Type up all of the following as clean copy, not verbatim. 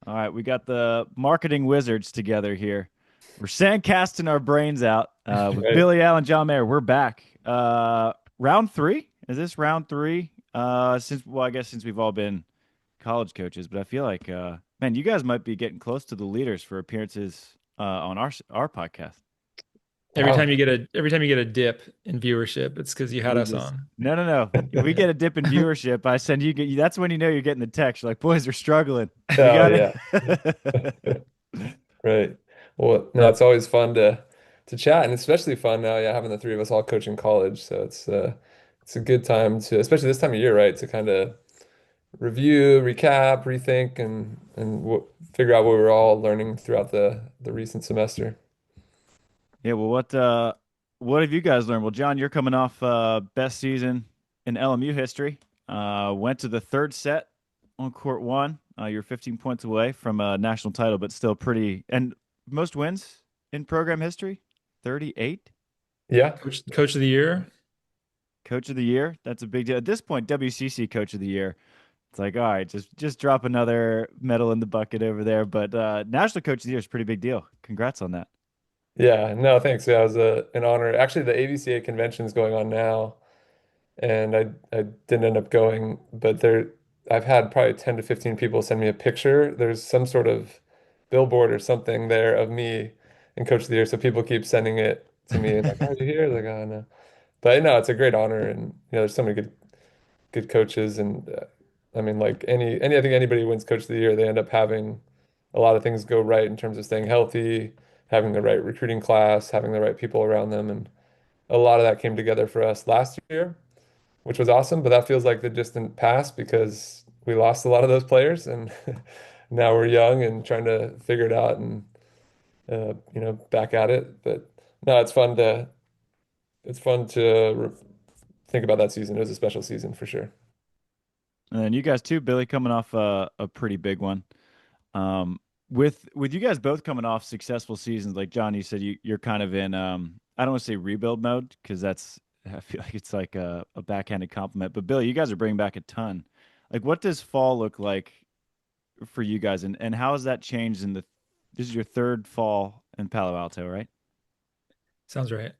All right, we got the marketing wizards together here. We're sandcasting our brains out with Right. Billy Allen, John Mayer. We're back. Round three? Is this round three? I guess since we've all been college coaches, but I feel like, man, you guys might be getting close to the leaders for appearances on our podcast. Wow. Every time you get a dip in viewership, it's because you had We us just on. no, no, no. If we get a dip in viewership, I send you. That's when you know you're getting the text. You're like, boys, we're struggling. We Oh got yeah. it. Right. Well, no, it's always fun to chat, and especially fun now, yeah, having the three of us all coaching college. So it's a good time to, especially this time of year, right, to kind of review, recap, rethink, and figure out what we're all learning throughout the recent semester. Yeah, well, what have you guys learned? Well, John, you're coming off best season in LMU history. Went to the third set on court one. You're 15 points away from a national title, but still pretty and most wins in program history, 38. Yeah. Coach of the year. Coach of the year, that's a big deal. At this point, WCC coach of the year. It's like, all right, just drop another medal in the bucket over there. But national coach of the year is a pretty big deal. Congrats on that. Yeah. No, thanks. Yeah, it was an honor. Actually, the AVCA convention is going on now. And I didn't end up going, but I've had probably 10 to 15 people send me a picture. There's some sort of billboard or something there of me and Coach of the Year, so people keep sending it to me and like, "Oh, are you here?" Like, "Oh, no." But no, it's a great honor, and there's so many good coaches, and I mean, like I think anybody who wins Coach of the Year, they end up having a lot of things go right in terms of staying healthy, having the right recruiting class, having the right people around them, and a lot of that came together for us last year, which was awesome, but that feels like the distant past because we lost a lot of those players and now we're young and trying to figure it out and back at it. But no, it's fun to think about that season. It was a special season for sure. And then you guys too, Billy, coming off a pretty big one. With you guys both coming off successful seasons, like John, you said you're kind of in I don't want to say rebuild mode because that's I feel like it's like a backhanded compliment. But Billy, you guys are bringing back a ton. Like, what does fall look like for you guys, and how has that changed in the? This is your third fall in Palo Alto, right? Sounds right.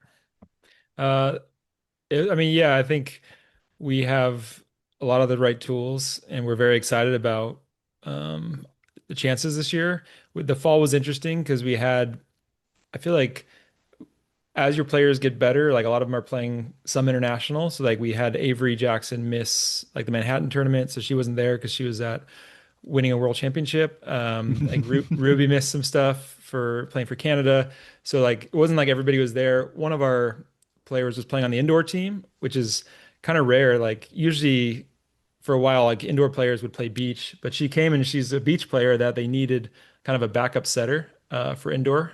Uh, I mean, yeah, I think we have a lot of the right tools, and we're very excited about um, the chances this year. With the fall was interesting because I feel like as your players get better, like a lot of them are playing some international. So like we had Avery Jackson miss like the Manhattan tournament, so she wasn't there because she was at winning a world championship. Like Ruby missed some stuff for playing for Canada. So like it wasn't like everybody was there. One of our players was playing on the indoor team, which is kind of rare. Like usually for a while, like indoor players would play beach, but she came and she's a beach player that they needed kind of a backup setter for indoor.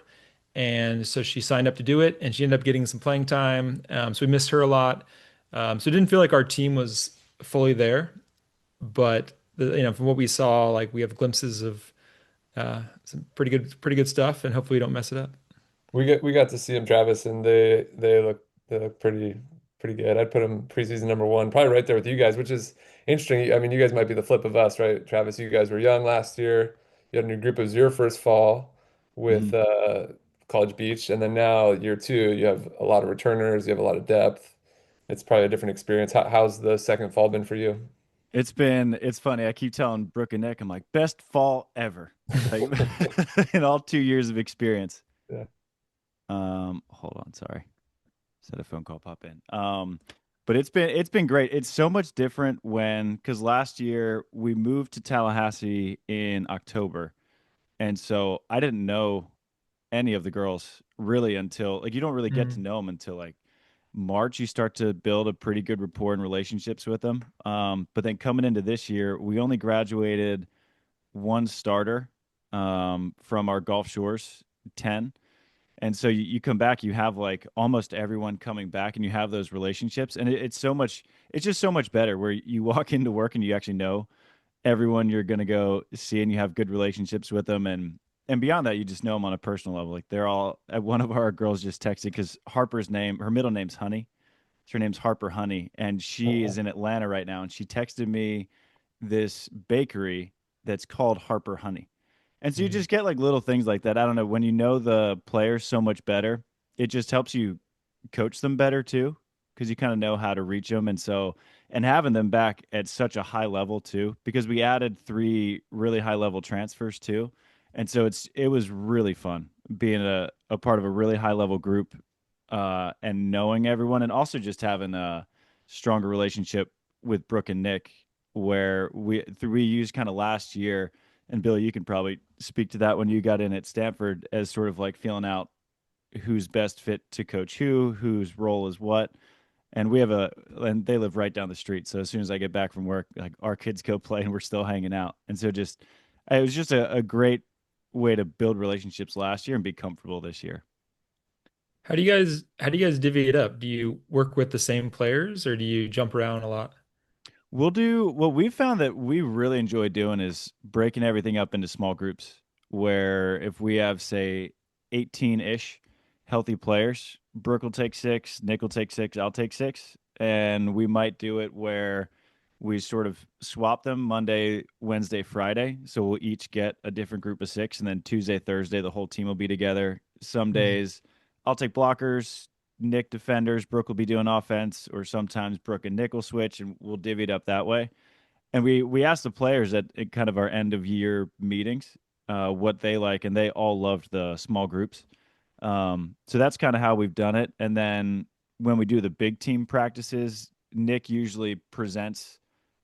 And so she signed up to do it and she ended up getting some playing time. So we missed her a lot. So it didn't feel like our team was fully there, but from what we saw, like we have glimpses of some pretty good stuff, and hopefully we don't mess it up. We got to see them, Travis, and they look pretty good. I'd put them preseason number one, probably right there with you guys, which is interesting. I mean, you guys might be the flip of us, right? Travis, you guys were young last year. You had a new group. It was your first fall with Mhm. College Beach, and then now year two, you have a lot of returners. You have a lot of depth. It's probably a different experience. How's the second fall been for you? It's funny. I keep telling Brooke and Nick, I'm like, best fall ever, like in all 2 years of experience. Yeah. Hold on, sorry. Just had a phone call pop in. But it's been great. It's so much different because last year we moved to Tallahassee in October, and so I didn't know any of the girls really until like you don't really get to Mm. know them until like March. You start to build a pretty good rapport and relationships with them. But then coming into this year, we only graduated one starter from our Gulf Shores 10. And so you come back, you have like almost everyone coming back, and you have those relationships, and it's just so much better where you walk into work and you actually know everyone you're gonna go see, and you have good relationships with them, and beyond that, you just know them on a personal level. Like they're all. One of our girls just texted because her middle name's Honey, her name's Harper Honey, and she is Oh, in Atlanta right now, and she texted me this bakery that's called Harper Honey. And so you Mhm. just get like little things like that. I don't know, when you know the players so much better, it just helps you coach them better too, because you kind of know how to reach them. And so, and having them back at such a high level too, because we added three really high level transfers too. And so it was really fun being a part of a really high level group, and knowing everyone, and also just having a stronger relationship with Brooke and Nick, where we used kind of last year, and Bill, you can probably speak to that when you got in at Stanford, as sort of like feeling out who's best fit to coach who, whose role is what. And and they live right down the street. So as soon as I get back from work, like our kids go play and we're still hanging out. And so it was just a great way to build relationships last year and be comfortable this year. How do you guys divvy it up? Do you work with the same players or do you jump around a lot? We'll do what we've found that we really enjoy doing is breaking everything up into small groups where if we have, say, 18-ish healthy players, Brooke will take six, Nick will take six, I'll take six. And we might do it where we sort of swap them Monday, Wednesday, Friday. So we'll each get a different group of six. And then Tuesday, Thursday, the whole team will be together. Some Mhm. days I'll take blockers, Nick defenders, Brooke will be doing offense, or sometimes Brooke and Nick will switch, and we'll divvy it up that way. And we asked the players at kind of our end of year meetings what they like, and they all loved the small groups. So that's kind of how we've done it. And then when we do the big team practices, Nick usually presents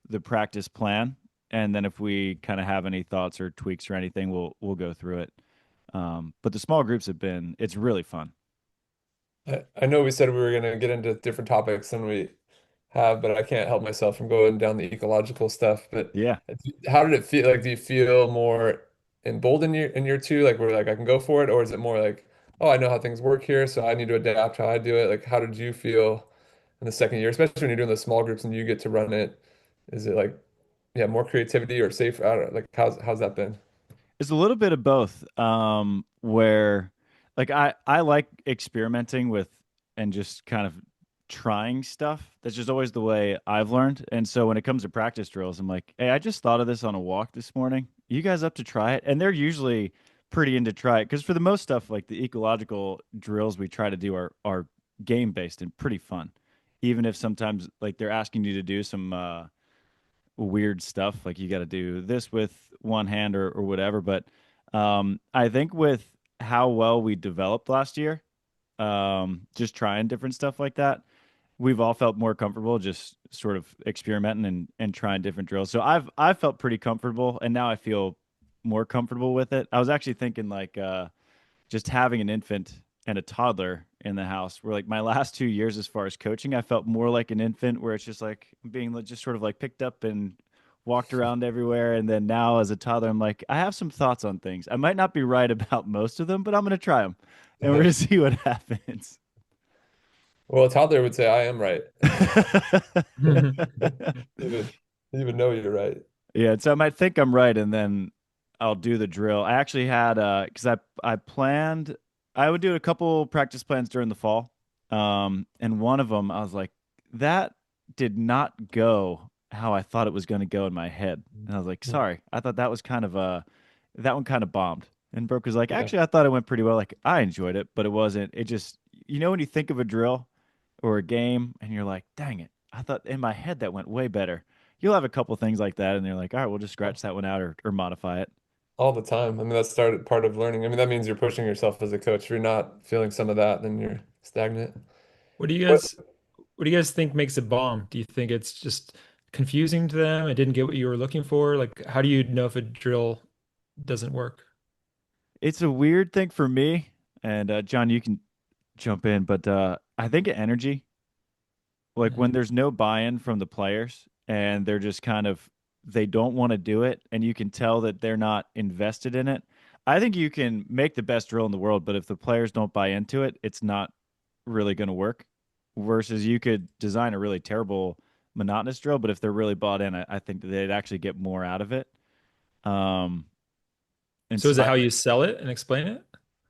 the practice plan, and then if we kind of have any thoughts or tweaks or anything, we'll go through it. But the small groups have been it's really fun. I know we said we were going to get into different topics than we have, but I can't help myself from going down the ecological stuff. But Yeah. how did it feel? Like, do you feel more emboldened in year two, like where like I can go for it, or is it more like, oh, I know how things work here, so I need to adapt how I do it? Like, how did you feel in the second year, especially when you're doing the small groups and you get to run it? Is it like, yeah, more creativity or safe? I don't know, like how's that been? It's a little bit of both. Where like I like experimenting with and just kind of trying stuff. That's just always the way I've learned. And so when it comes to practice drills, I'm like, hey, I just thought of this on a walk this morning. You guys up to try it? And they're usually pretty into try it because for the most stuff, like the ecological drills we try to do are game based and pretty fun. Even if sometimes like they're asking you to do some weird stuff like you got to do this with one hand or whatever, but I think with how well we developed last year, just trying different stuff like that, we've all felt more comfortable just sort of experimenting and trying different drills. So I've felt pretty comfortable, and now I feel more comfortable with it. I was actually thinking like just having an infant and a toddler in the house were like my last 2 years as far as coaching. I felt more like an infant where it's just like being just sort of like picked up and walked around everywhere. And then now as a toddler, I'm like, I have some thoughts on things. I might not be right about most of them, but I'm going to try them and we're going to see what happens. Well, a toddler would say, I am right. Even even know you're right. Yeah, so I might think I'm right, and then I'll do the drill. I actually had because I planned I would do a couple practice plans during the fall, and one of them I was like, that did not go how I thought it was going to go in my head, and I was like, sorry, I thought that was kind of that one kind of bombed. And Brooke was like, Yeah, actually, I thought it went pretty well. Like I enjoyed it, but it wasn't. It just when you think of a drill or a game, and you're like, dang it, I thought in my head that went way better. You'll have a couple things like that, and they're like, all right, we'll just scratch that one out or modify it. all the time. I mean, that's started part of learning. I mean, that means you're pushing yourself as a coach. If you're not feeling some of that, then you're stagnant. What do you What? guys what do you guys think makes it bomb? Do you think it's just confusing to them? It didn't get what you were looking for? Like, how do you know if a drill doesn't work? It's a weird thing for me, and John, you can jump in, but I think energy, like when Mhm. there's no buy-in from the players, and they're just kind of they don't want to do it, and you can tell that they're not invested in it. I think you can make the best drill in the world, but if the players don't buy into it, it's not really going to work. Versus you could design a really terrible monotonous drill, but if they're really bought in, I think that they'd actually get more out of it. Um, and So so is it how you sell it and explain it?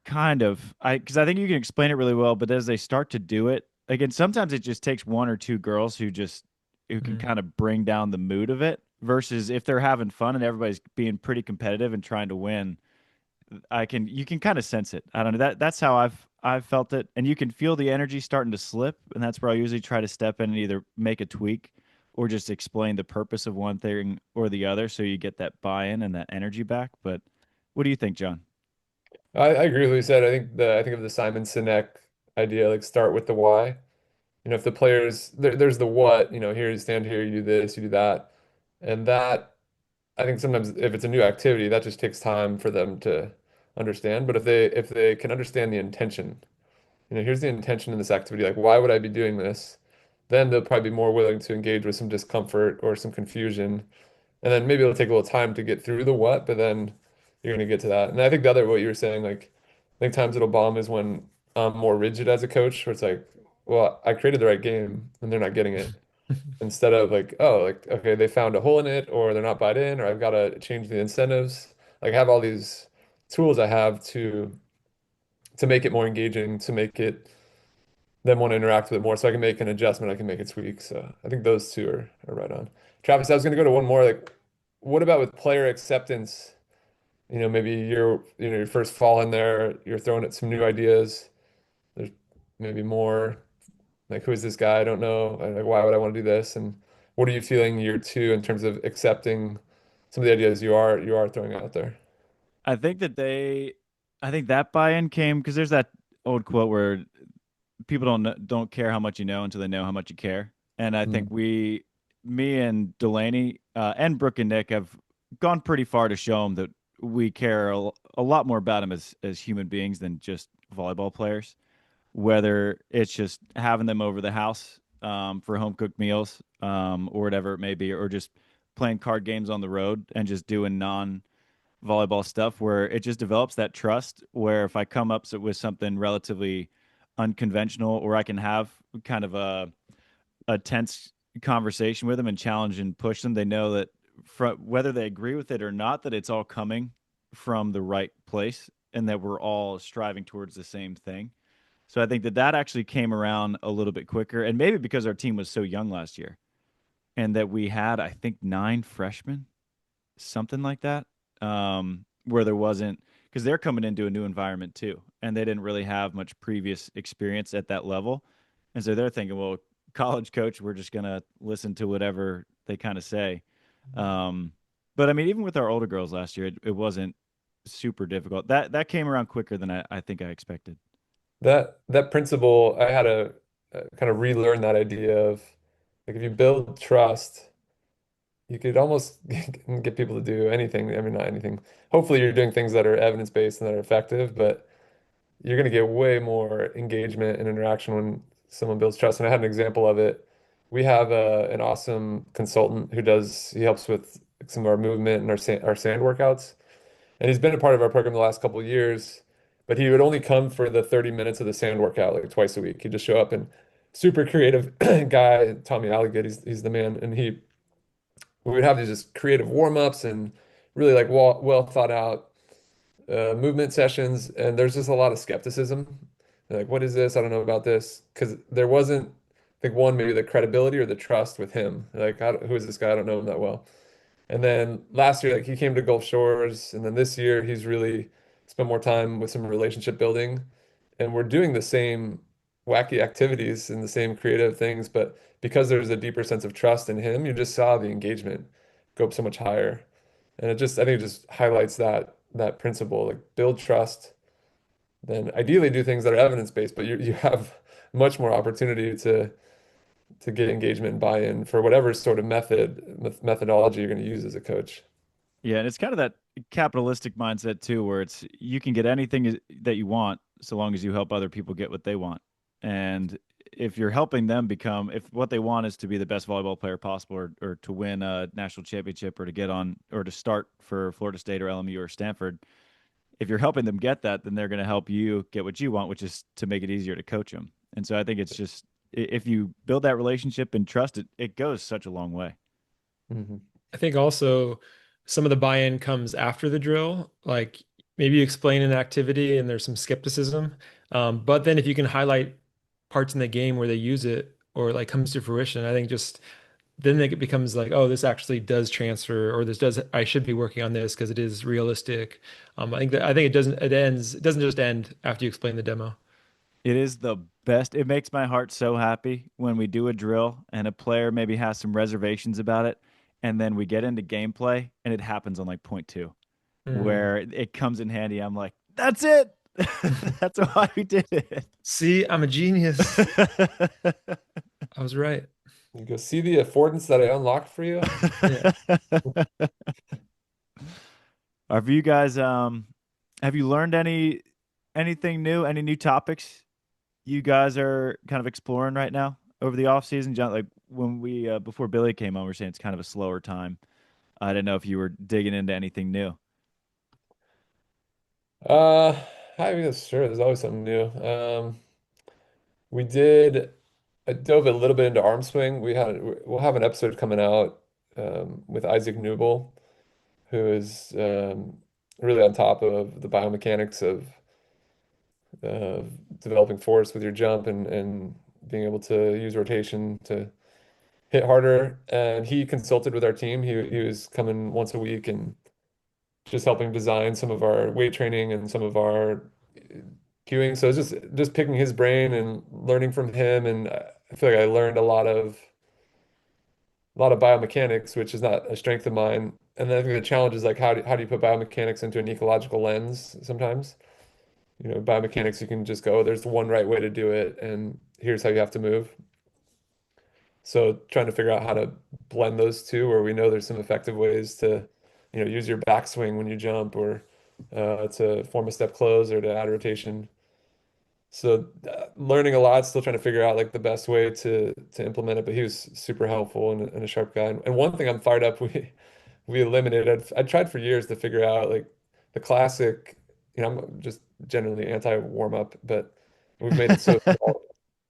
kind of because I think you can explain it really well, but as they start to do it again, sometimes it just takes one or two girls who can Mhm. kind of bring down the mood of it. Versus if they're having fun and everybody's being pretty competitive and trying to win, you can kind of sense it. I don't know. That's how I've felt it. And you can feel the energy starting to slip. And that's where I usually try to step in and either make a tweak or just explain the purpose of one thing or the other so you get that buy-in and that energy back. But what do you think, John? I agree with what you said. I think of the Simon Sinek idea, like start with the why. If the players there's the what, here you stand here, you do this, you do that. And that I think sometimes if it's a new activity, that just takes time for them to understand. But if they can understand the intention, here's the intention in this activity, like why would I be doing this? Then they'll probably be more willing to engage with some discomfort or some confusion. And then maybe it'll take a little time to get through the what, but then you're gonna get to that. And I think the other what you were saying, like I think times it'll bomb is when I'm more rigid as a coach, where it's like, well, I created the right game and they're not getting it. Instead of like, oh, like, okay, they found a hole in it, or they're not bought in, or I've got to change the incentives. Like I have all these tools I have to make it more engaging, to make it them want to interact with it more, so I can make an adjustment, I can make a tweak. So I think those two are right on. Travis, I was gonna go to one more. Like, what about with player acceptance? Maybe your first fall in there, you're throwing at some new ideas. There's maybe more like, who is this guy? I don't know. Like, why would I want to do this? And what are you feeling year two in terms of accepting some of the ideas you are throwing out there? I think that I think that buy-in came because there's that old quote where people don't care how much you know until they know how much you care. And I think Mm. me and Delaney, and Brooke and Nick have gone pretty far to show them that we care a lot more about them as human beings than just volleyball players. Whether it's just having them over the house for home cooked meals or whatever it may be, or just playing card games on the road and just doing non volleyball stuff where it just develops that trust where if I come up with something relatively unconventional or I can have kind of a tense conversation with them and challenge and push them, they know that whether they agree with it or not, that it's all coming from the right place and that we're all striving towards the same thing. So I think that actually came around a little bit quicker, and maybe because our team was so young last year, and that we had I think 9 freshmen, something like that, where there wasn't because they're coming into a new environment too, and they didn't really have much previous experience at that level, and so they're thinking, well, college coach, we're just gonna listen to whatever they kind of say. Um, but I mean, even with our older girls last year, it wasn't super difficult. That came around quicker than I think I expected. That principle, I had to kind of relearn that idea of like if you build trust, you could almost get people to do anything. I mean, not anything. Hopefully, you're doing things that are evidence-based and that are effective, but you're going to get way more engagement and interaction when someone builds trust. And I had an example of it. We have an awesome consultant he helps with some of our movement and our sand workouts. And he's been a part of our program the last couple of years, but he would only come for the 30 minutes of the sand workout like twice a week. He'd just show up and super creative guy, Tommy Alligood, he's the man. And we would have these just creative warm-ups and really like well thought out movement sessions, and there's just a lot of skepticism. Like, what is this? I don't know about this. Because there wasn't, I think, one, maybe the credibility or the trust with him. Like, who is this guy? I don't know him that well. And then last year, like, he came to Gulf Shores, and then this year, he's really spent more time with some relationship building. And we're doing the same wacky activities and the same creative things, but because there's a deeper sense of trust in him, you just saw the engagement go up so much higher. And I think it just highlights that principle, like build trust, then ideally do things that are evidence-based, but you have much more opportunity to get engagement and buy-in for whatever sort of methodology you're going to use as a coach. Yeah, and it's kind of that capitalistic mindset too, where it's you can get anything that you want so long as you help other people get what they want. And if you're helping them become, if what they want is to be the best volleyball player possible, or to win a national championship, or to get on, or to start for Florida State or LMU or Stanford, if you're helping them get that, then they're going to help you get what you want, which is to make it easier to coach them. And so I think it's just if you build that relationship and trust it, it goes such a long way. Mhm. I think also some of the buy-in comes after the drill. Like maybe you explain an activity and there's some skepticism. But then if you can highlight parts in the game where they use it or like comes to fruition, I think just then it becomes like, oh, this actually does transfer, or this does, I should be working on this because it is realistic. I think it doesn't just end after you explain the demo. It is the best. It makes my heart so happy when we do a drill and a player maybe has some reservations about it, and then we get into gameplay and it happens on like point two, Mm. where it comes in handy. I'm like, that's it. That's why we did it. See, I'm a genius. I was right. You go see the affordance that I unlocked for you. Yeah. Have you guys have you learned anything new? Any new topics you guys are kind of exploring right now over the off season? John, like when we before Billy came on, we are saying it's kind of a slower time. I didn't know if you were digging into anything new. Uh, I guess sure. There's always something new. We did. I dove a little bit into arm swing. We'll have an episode coming out with Isaac Newble, who is really on top of the biomechanics of developing force with your jump and being able to use rotation to hit harder. And he consulted with our team. He was coming once a week and just helping design some of our weight training and some of our cueing. So it's just picking his brain and learning from him. And I feel like I learned a lot of biomechanics, which is not a strength of mine. And then I think the challenge is like how do you put biomechanics into an ecological lens sometimes? Biomechanics, you can just go, there's one right way to do it, and here's how you have to move. So trying to figure out how to blend those two, where we know there's some effective ways to, use your backswing when you jump, or to form a step close, or to add rotation. So learning a lot, still trying to figure out like the best way to implement it. But he was super helpful and a sharp guy. And one thing I'm fired up, we eliminated. I tried for years to figure out like the classic. I'm just generally anti warm up, but we've made it so small.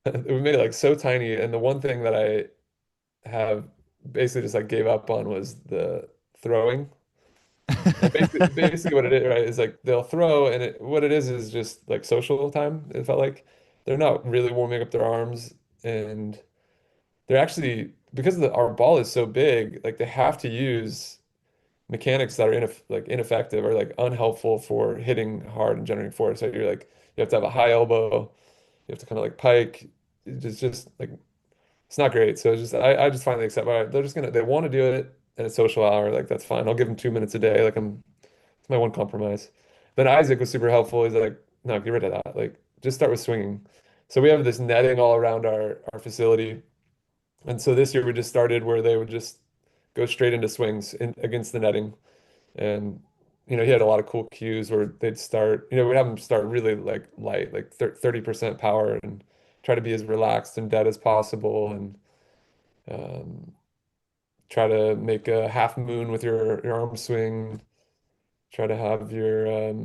We've made it like so tiny. And the one thing that I have basically just like gave up on was the throwing. And basically what it is, right, is like they'll throw, and what it is just like social time. It felt like they're not really warming up their arms, and they're actually, because our ball is so big, like they have to use mechanics that are ineffective or like unhelpful for hitting hard and generating force. So you're like you have to have a high elbow, you have to kind of like pike. It's just like it's not great. So it's just I just finally accept, all right, they want to do it in a social hour, like that's fine. I'll give them 2 minutes a day. Like it's my one compromise. Then Isaac was super helpful. He's like, no, get rid of that. Like, just start with swinging. So we have this netting all around our facility. And so this year we just started where they would just go straight into swings against the netting. And, he had a lot of cool cues where they'd start, we'd have them start really like light, like 30% power, and try to be as relaxed and dead as possible. And um, try to make a half moon with your arm swing. Try to have your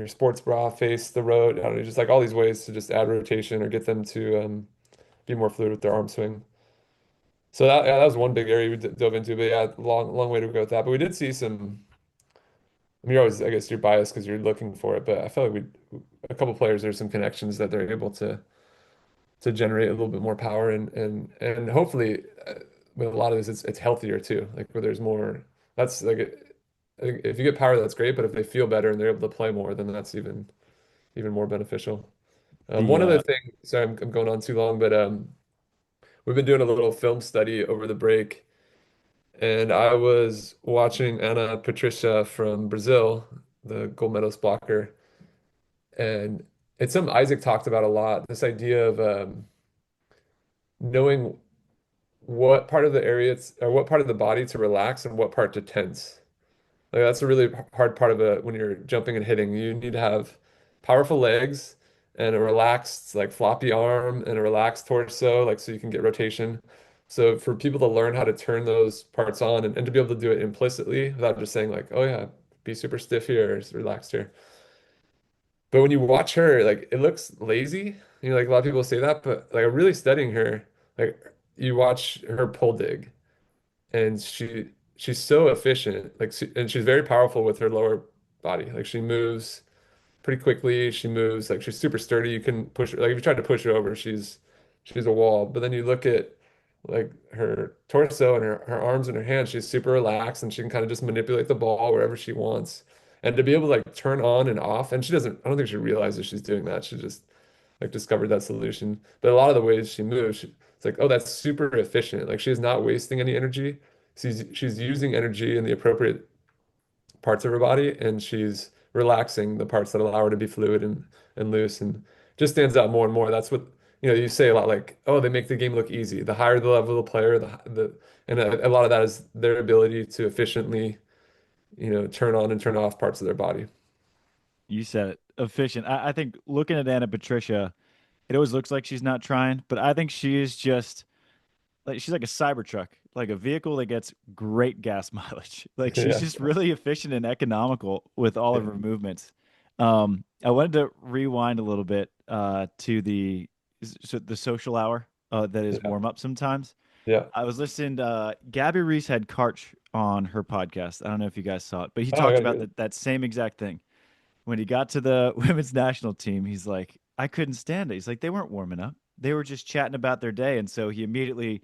sports bra face the road. I don't know, just like all these ways to just add rotation or get them to be more fluid with their arm swing. So that was one big area we dove into, but yeah, long way to go with that. But we did see some. I mean, you're always, I guess, you're biased because you're looking for it, but I feel like a couple players, there's some connections that they're able to generate a little bit more power, and hopefully with a lot of this, it's healthier too. Like where there's more. That's like I think if you get power, that's great. But if they feel better and they're able to play more, then that's even more beneficial. The One other thing, sorry, I'm going on too long, but we've been doing a little film study over the break, and I was watching Ana Patricia from Brazil, the gold medalist blocker, and it's something Isaac talked about a lot. This idea of knowing what part of the area or what part of the body to relax and what part to tense. Like that's a really hard part of it when you're jumping and hitting. You need to have powerful legs and a relaxed, like floppy arm and a relaxed torso, like so you can get rotation. So for people to learn how to turn those parts on and to be able to do it implicitly without just saying like, oh yeah, be super stiff here or relaxed here. But when you watch her, like it looks lazy. Like a lot of people say that, but like really studying her, like you watch her pull dig and she's so efficient, like and she's very powerful with her lower body. Like she moves pretty quickly. She moves like she's super sturdy. You can push her, like if you tried to push her over, she's a wall. But then you look at like her torso and her arms and her hands, she's super relaxed and she can kind of just manipulate the ball wherever she wants. And to be able to like turn on and off, and she doesn't, I don't think she realizes she's doing that. She just like discovered that solution. But a lot of the ways she moves, it's like, oh, that's super efficient. Like she's not wasting any energy. She's using energy in the appropriate parts of her body, and she's relaxing the parts that allow her to be fluid and loose, and just stands out more and more. That's what you say a lot, like, oh, they make the game look easy. The higher the level of the player, the and a lot of that is their ability to efficiently, turn on and turn off parts of their body. You said it. Efficient. I think looking at Anna Patricia, it always looks like she's not trying, but I think she is just like she's like a Cybertruck, like a vehicle that gets great gas mileage. Like she's Yeah. just really efficient and economical with all of her movements. I wanted to rewind a little bit to the social hour that is Yeah. warm up sometimes. Yeah. I was listening to Gabby Reese had Karch on her podcast. I don't know if you guys saw it, but he Oh, I talked gotta about hear that. that same exact thing. When he got to the women's national team, he's like, I couldn't stand it. He's like, they weren't warming up. They were just chatting about their day. And so he immediately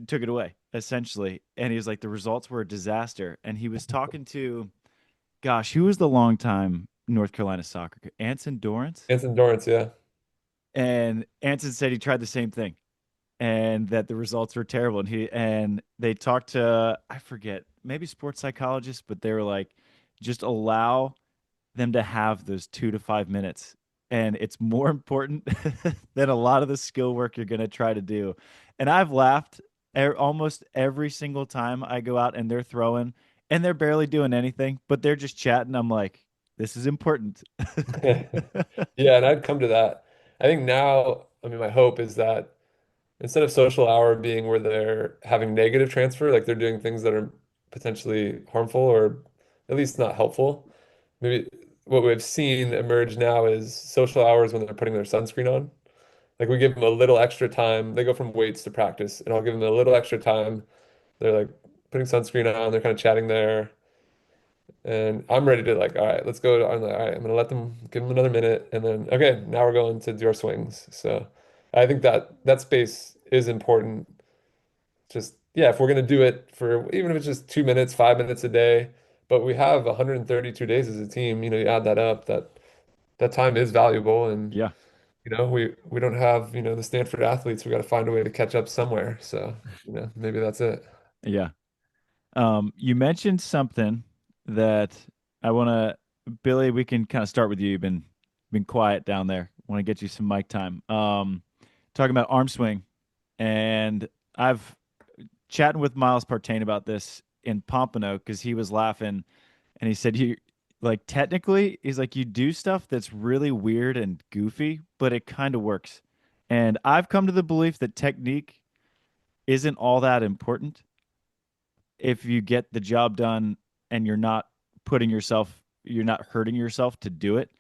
took it away, essentially. And he was like, the results were a disaster. And he was talking to, gosh, who was the longtime North Carolina soccer coach? Anson Dorrance? It's endurance, yeah. And Anson said he tried the same thing and that the results were terrible. And they talked to, I forget, maybe sports psychologists, but they were like, just allow them to have those 2 to 5 minutes. And it's more important than a lot of the skill work you're going to try to do. And I've laughed almost every single time I go out and they're throwing and they're barely doing anything, but they're just chatting. I'm like, this is important. Yeah, and I'd come to that. I think now, I mean, my hope is that instead of social hour being where they're having negative transfer, like they're doing things that are potentially harmful or at least not helpful, maybe what we've seen emerge now is social hours when they're putting their sunscreen on. Like we give them a little extra time. They go from weights to practice, and I'll give them a little extra time. They're like putting sunscreen on, they're kind of chatting there. And I'm ready to like, all right, let's go. I'm like, all right, I'm gonna let them give them another minute, and then okay, now we're going to do our swings. So I think that space is important. Just yeah, if we're gonna do it for even if it's just 2 minutes, 5 minutes a day, but we have 132 days as a team. You add that up, that time is valuable, and Yeah. we don't have the Stanford athletes. We got to find a way to catch up somewhere. So maybe that's it. Yeah. You mentioned something that I want to, Billy, we can kind of start with you. You've been quiet down there. Want to get you some mic time. Talking about arm swing, and I've chatting with Miles Partain about this in Pompano because he was laughing and he said you like technically he's like you do stuff that's really weird and goofy, but it kind of works. And I've come to the belief that technique isn't all that important if you get the job done and you're not hurting yourself to do it.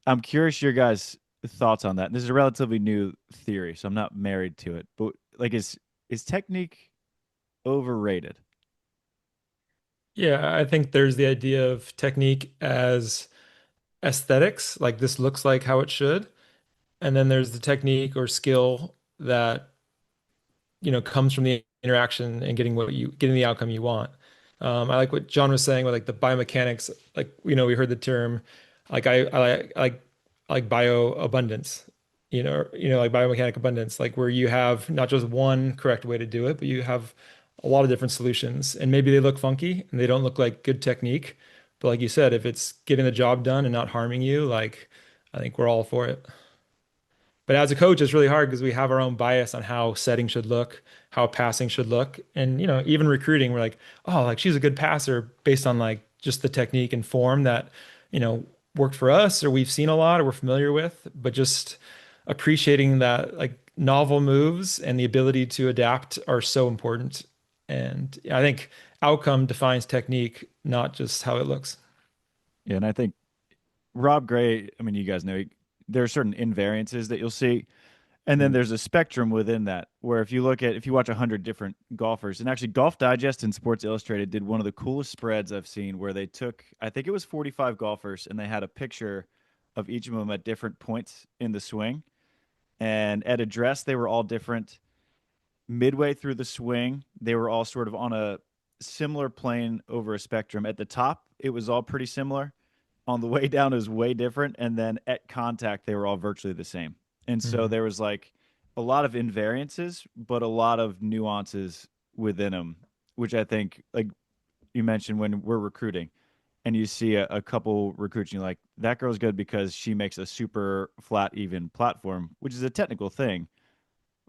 I'm curious your guys' thoughts on that. This is a relatively new theory, so I'm not married to it. But like is technique overrated? Yeah, I think there's the idea of technique as aesthetics, like this looks like how it should. And then there's the technique or skill that comes from the interaction and getting the outcome you want. I like what John was saying with like the biomechanics. Like we heard the term, like I like bioabundance. Like biomechanic abundance, like where you have not just one correct way to do it, but you have a lot of different solutions, and maybe they look funky and they don't look like good technique. But like you said, if it's getting the job done and not harming you, like I think we're all for it. But as a coach, it's really hard because we have our own bias on how setting should look, how passing should look. And, even recruiting, we're like, oh, like she's a good passer based on like just the technique and form that, worked for us or we've seen a lot or we're familiar with, but just appreciating that like novel moves and the ability to adapt are so important. And I think outcome defines technique, not just how it looks. Yeah, and I think Rob Gray, I mean, you guys know there are certain invariances that you'll see. And then Mm. there's a spectrum within that where if you watch 100 different golfers, and actually Golf Digest and Sports Illustrated did one of the coolest spreads I've seen where they took, I think it was 45 golfers, and they had a picture of each of them at different points in the swing. And at address, they were all different midway through the swing, they were all sort of on a similar plane over a spectrum. At the top, it was all pretty similar. On the way down, it was way different. And then at contact, they were all virtually the same. And so Mhm. there was like a lot of invariances, but a lot of nuances within them, which I think, like you mentioned, when we're recruiting and you see a couple recruits, and you're like, that girl's good because she makes a super flat, even platform, which is a technical thing,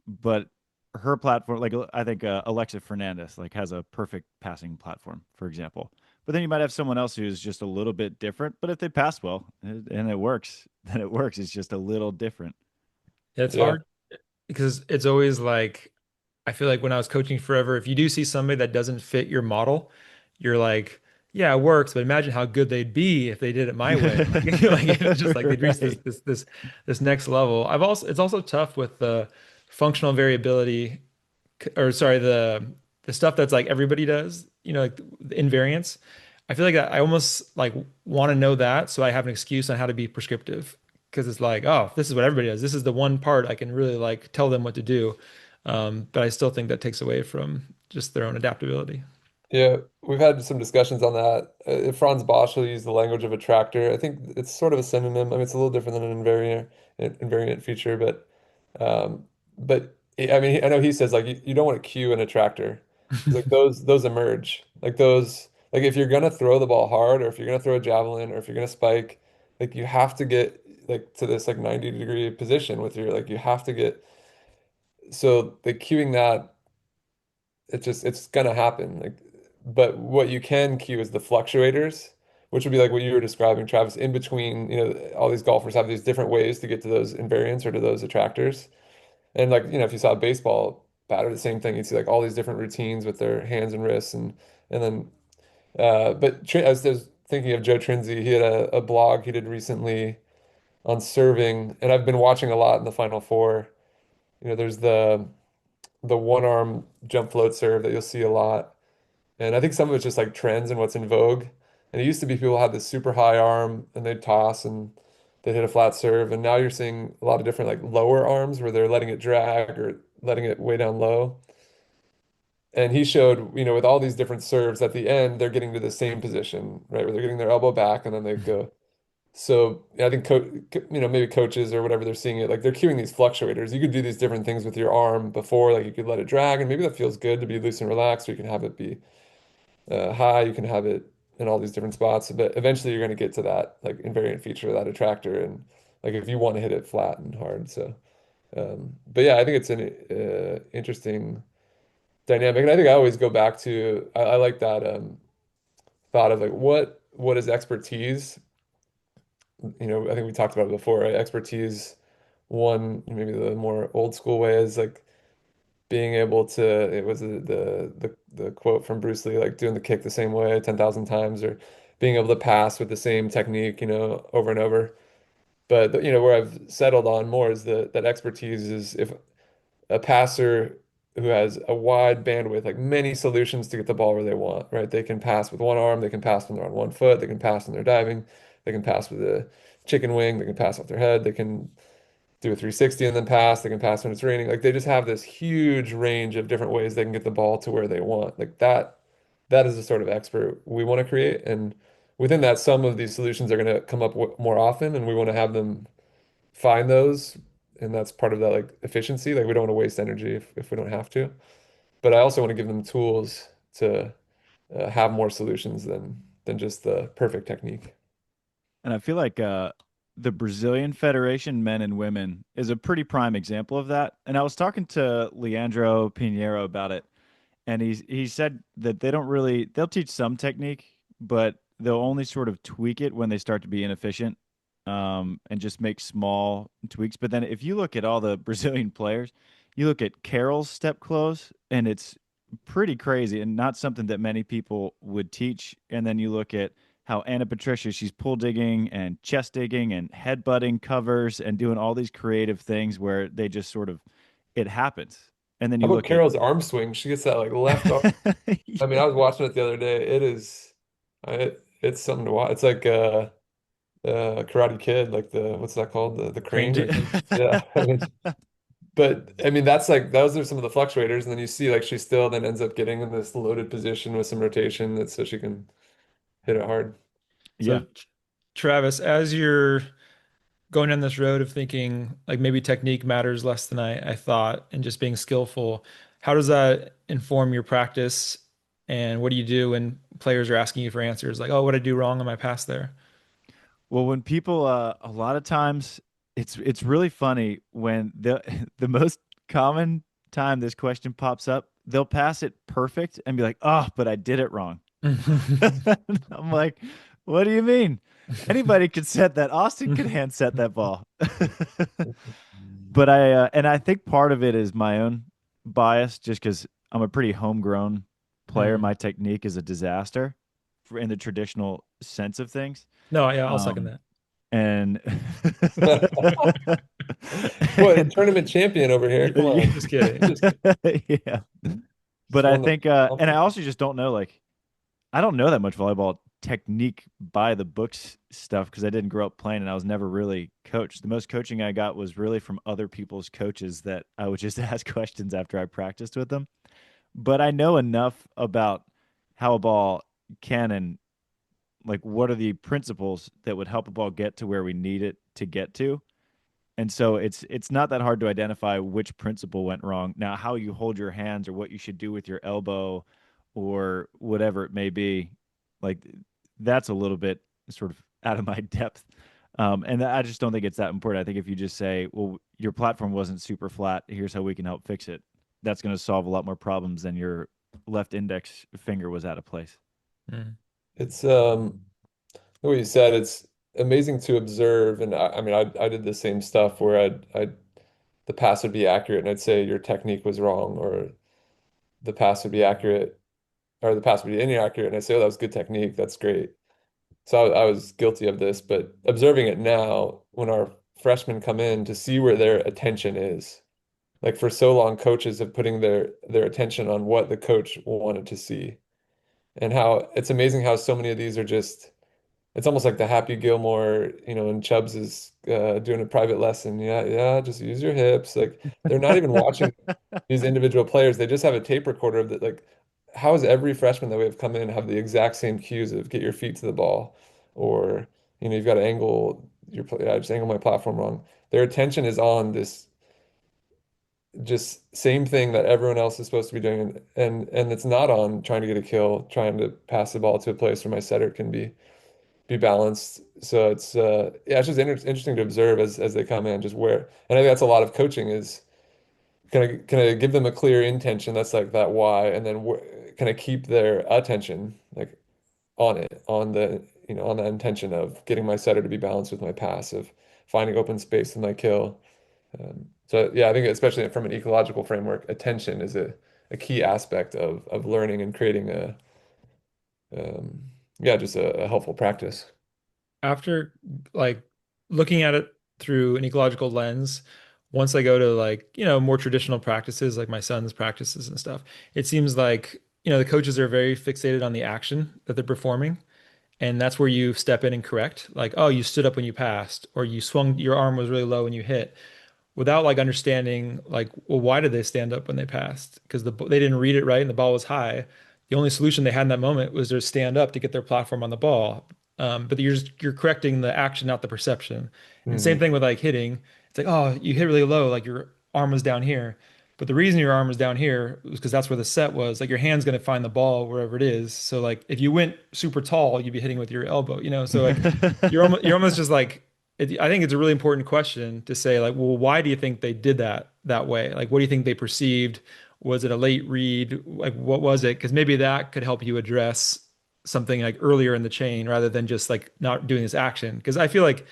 but her platform, like I think Alexa Fernandez, like has a perfect passing platform, for example. But then you might have someone else who's just a little bit different. But if they pass well and it works, then it works. It's just a little different. It's Yeah. hard because it's always like I feel like when I was coaching forever, if you do see somebody that doesn't fit your model, you're like, yeah, it works, but imagine how good they'd be if they did it my way. Like, like it's just like they'd reach Right. this next level. I've also It's also tough with the functional variability, or sorry, the stuff that's like everybody does, like the invariance. I feel like I almost like want to know that so I have an excuse on how to be prescriptive because it's like, oh, this is what everybody does. This is the one part I can really like tell them what to do. But I still think that takes away from just their own adaptability. Yeah, we've had some discussions on that. Franz Bosch will use the language of a tractor. I think it's sort of a synonym. I mean, it's a little different than an invariant feature, um, I mean, I know he says like you don't want to cue an attractor. He's like those emerge like those like if you're gonna throw the ball hard or if you're gonna throw a javelin or if you're gonna spike, like you have to get like to this like 90-degree position with your like you have to get so the cueing that it's gonna happen. Like, but what you can cue is the fluctuators, which would be like what you were describing, Travis, in between, all these golfers have these different ways to get to those invariants or to those attractors. And like, if you saw a baseball batter, the same thing, you'd see like all these different routines with their hands and wrists and then but I was thinking of Joe Trinzi. He had a blog he did recently on serving, and I've been watching a lot in the Final Four. There's the one arm jump float serve that you'll see a lot. And I think some of it's just like trends and what's in vogue. And it used to be people had this super high arm and they'd toss and they'd hit a flat serve. And now you're seeing a lot of different like lower arms where they're letting it drag or letting it way down low. And he showed, with all these different serves at the end, they're getting to the same position, right? Where they're getting their elbow back and then they go. So yeah, I think maybe coaches or whatever they're seeing it like they're cueing these fluctuators. You could do these different things with your arm before, like you could let it drag, and maybe that feels good to be loose and relaxed, or you can have it be high, you can have it in all these different spots, but eventually you're going to get to that like invariant feature, that attractor, and like if you want to hit it flat and hard. So, but yeah, I think it's an interesting dynamic, and I think I always go back to I like that thought of like what is expertise? I think we talked about it before, right? Expertise, one maybe the more old school way is like being able to it was the quote from Bruce Lee like doing the kick the same way 10,000 times or being able to pass with the same technique over and over but where I've settled on more is that expertise is if a passer who has a wide bandwidth like many solutions to get the ball where they want, right? They can pass with one arm, they can pass when they're on one foot, they can pass when they're diving, they can pass with a chicken wing, they can pass off their head, they can do a 360 and then pass. They can pass when it's raining. Like they just have this huge range of different ways they can get the ball to where they want. Like that is the sort of expert we want to create. And within that, some of these solutions are going to come up more often, and we want to have them find those. And that's part of that like efficiency. Like we don't want to waste energy if we don't have to. But I also want to give them tools to have more solutions than just the perfect technique. And I feel like the Brazilian Federation, men and women, is a pretty prime example of that. And I was talking to Leandro Pinheiro about it, and he said that they'll teach some technique, but they'll only sort of tweak it when they start to be inefficient, and just make small tweaks. But then if you look at all the Brazilian players, you look at Carroll's step close, and it's pretty crazy and not something that many people would teach. And then you look at how Anna Patricia, she's pull digging and chest digging and headbutting covers and doing all these creative things where they just sort of it happens. And then How you about look at Carol's arm swing? She gets that like left arm. I mean, I was watching it the other day. It's something to watch. It's like Karate Kid, like the what's that called? The Crane crane, I kick. think. Yeah. I mean, But I mean, that's like those are some of the fluctuators, and then you see like she still then ends up getting in this loaded position with some rotation that's so she can hit it hard. So, Yeah. Travis, as you're going down this road of thinking like maybe technique matters less than I thought and just being skillful, how does that inform your practice? And what do you do when players are asking you for answers like, oh, what did I do wrong on my pass there? Well, when people, a lot of times, it's really funny when the the most common time this question pops up, they'll pass it perfect and be like, "Oh, but I did it wrong." I'm like, "What do you mean? Anybody could set that. Austin could hand set that ball." But and I think part of it is my own bias, just because I'm a pretty homegrown player. Mm. My technique is a disaster in the traditional sense of things. No, yeah, I'll second Um, that. and What, and tournament champion over here? Come on. Just kidding. Just kidding. yeah, but Just I won the think, and I also just don't know, like, I don't know that much volleyball technique by the books stuff because I didn't grow up playing and I was never really coached. The most coaching I got was really from other people's coaches that I would just ask questions after I practiced with them. But I know enough about how a ball can, and like what are the principles that would help a ball get to where we need it to get to. And so it's not that hard to identify which principle went wrong. Now, how you hold your hands or what you should do with your elbow or whatever it may be, like that's a little bit sort of out of my depth. And I just don't think it's that important. I think if you just say, well, your platform wasn't super flat, here's how we can help fix it, that's going to solve a lot more problems than your left index finger was out of place. Mm. It's the way you said, it's amazing to observe. And I mean, I did the same stuff where I'd the pass would be accurate, and I'd say your technique was wrong, or the pass would be accurate, or the pass would be inaccurate, and I say, oh, that was good technique. That's great. So I was guilty of this, but observing it now, when our freshmen come in to see where their attention is, like for so long, coaches have putting their attention on what the coach wanted to see, and how it's amazing how so many of these are just it's almost like the Happy Gilmore, and Chubbs is doing a private lesson. Yeah, yeah, just use your hips. Like they're not even watching these individual players. They just have a tape recorder of that. Like, how is every freshman that we have come in have the exact same cues of get your feet to the ball, or you've got to angle I just angle my platform wrong. Their attention is on this just same thing that everyone else is supposed to be doing, and it's not on trying to get a kill, trying to pass the ball to a place where my setter can be balanced. So it's yeah, it's just interesting to observe as they come in, just where, and I think that's a lot of coaching is can I give them a clear intention that's like that why, and then can I keep their attention like on it, on the on that intention of getting my setter to be balanced with my pass, of finding open space with my kill. So yeah, I think especially from an ecological framework, attention is a key aspect of learning and creating a yeah, just a helpful practice. After like looking at it through an ecological lens, once I go to like, more traditional practices like my son's practices and stuff, it seems like, the coaches are very fixated on the action that they're performing. And that's where you step in and correct. Like, oh, you stood up when you passed, or you swung, your arm was really low when you hit, without like understanding, like, well, why did they stand up when they passed? Because they didn't read it right and the ball was high. The only solution they had in that moment was to stand up to get their platform on the ball. But you're correcting the action, not the perception. And same Hmm. thing with like hitting. It's like, oh, you hit really low, like your arm was down here. But the reason your arm was down here was because that's where the set was. Like your hand's going to find the ball wherever it is. So like if you went super tall, you'd be hitting with your elbow. So like you're almost just like I think it's a really important question to say like, well, why do you think they did that way? Like, what do you think they perceived? Was it a late read? Like, what was it? Because maybe that could help you address something like earlier in the chain rather than just like not doing this action. Because I feel like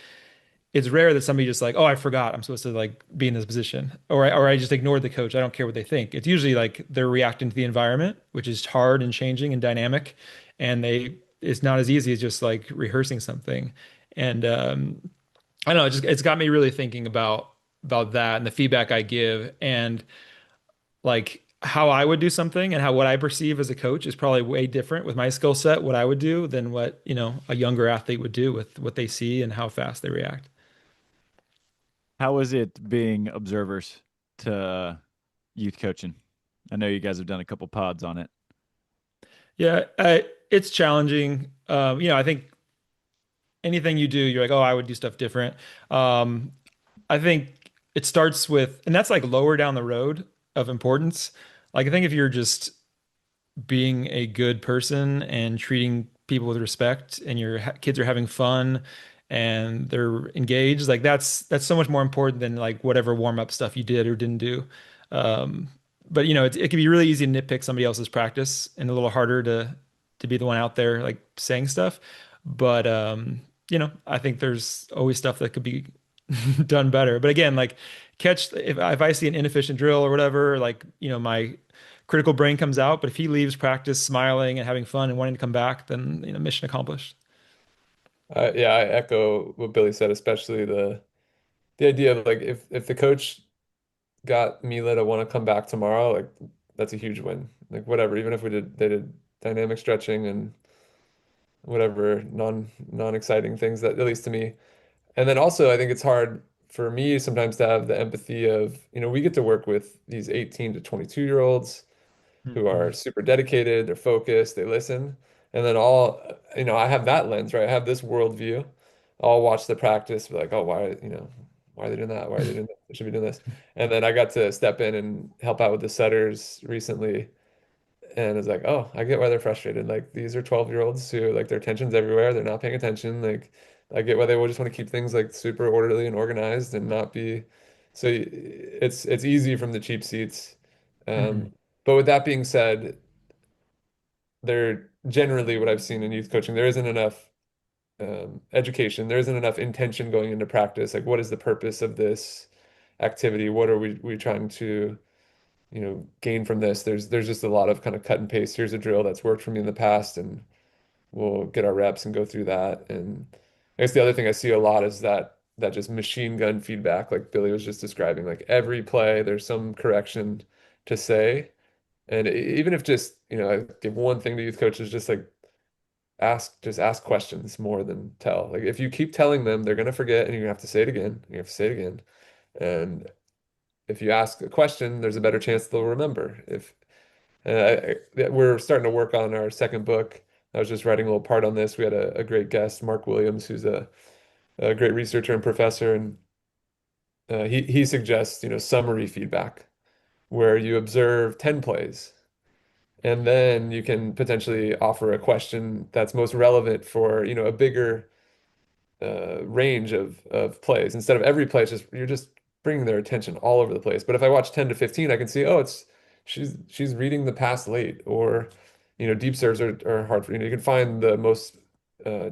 it's rare that somebody just like, oh, I forgot I'm supposed to like be in this position, or I just ignored the coach. I don't care what they think. It's usually like they're reacting to the environment, which is hard and changing and dynamic, and it's not as easy as just like rehearsing something. And I don't know, it's got me really thinking about that and the feedback I give and like how I would do something and how what I perceive as a coach is probably way different with my skill set, what I would do than what, a younger athlete would do with what they see and how fast they react. How is it being observers to youth coaching? I know you guys have done a couple pods on it. Yeah, it's challenging. I think anything you do, you're like, oh, I would do stuff different. Um, I think it starts with, and that's like lower down the road of importance. Like, I think if you're just being a good person and treating people with respect and your kids are having fun and they're engaged, like that's so much more important than like whatever warm-up stuff you did or didn't do. Um, but it can be really easy to nitpick somebody else's practice and a little harder to be the one out there like saying stuff. But I think there's always stuff that could be done better. But again, like catch if I see an inefficient drill or whatever, like my critical brain comes out. But if he leaves practice smiling and having fun and wanting to come back, then mission accomplished. Yeah, I echo what Billy said, especially the idea of like if the coach got Mila to want to come back tomorrow, like that's a huge win. Like whatever, even if they did dynamic stretching and whatever non exciting things that at least to me. And then also I think it's hard for me sometimes to have the empathy of, we get to work with these 18 to 22-year-olds who are Mhm. super dedicated, they're focused, they listen. And then I have that lens, right? I have this worldview. I'll watch the practice, be like, oh, why are they doing that? Why are they doing that? They should be doing this. And then I got to step in and help out with the setters recently. And it's like, oh, I get why they're frustrated. Like these are 12-year-olds who like their attention's everywhere. They're not paying attention. Like I get why they will just want to keep things like super orderly and organized and not be so it's easy from the cheap seats. Mhm. But with that being said, there generally what I've seen in youth coaching, there isn't enough education, there isn't enough intention going into practice. Like, what is the purpose of this activity? What are we trying to, gain from this? There's just a lot of kind of cut and paste. Here's a drill that's worked for me in the past, and we'll get our reps and go through that. And I guess the other thing I see a lot is that just machine gun feedback, like Billy was just describing. Like every play, there's some correction to say. And even if just, I give one thing to youth coaches, just like ask questions more than tell. Like if you keep telling them, they're gonna forget and you're gonna have to say it again. You have to say it again. And if you ask a question, there's a better chance they'll remember. If we're starting to work on our second book. I was just writing a little part on this. We had a great guest, Mark Williams, who's a great researcher and professor, and he suggests, summary feedback where you observe 10 plays. And then you can potentially offer a question that's most relevant for, a bigger range of plays. Instead of every play, you're just bringing their attention all over the place. But if I watch 10 to 15, I can see, oh, she's reading the pass late, or deep serves are hard for you can find the most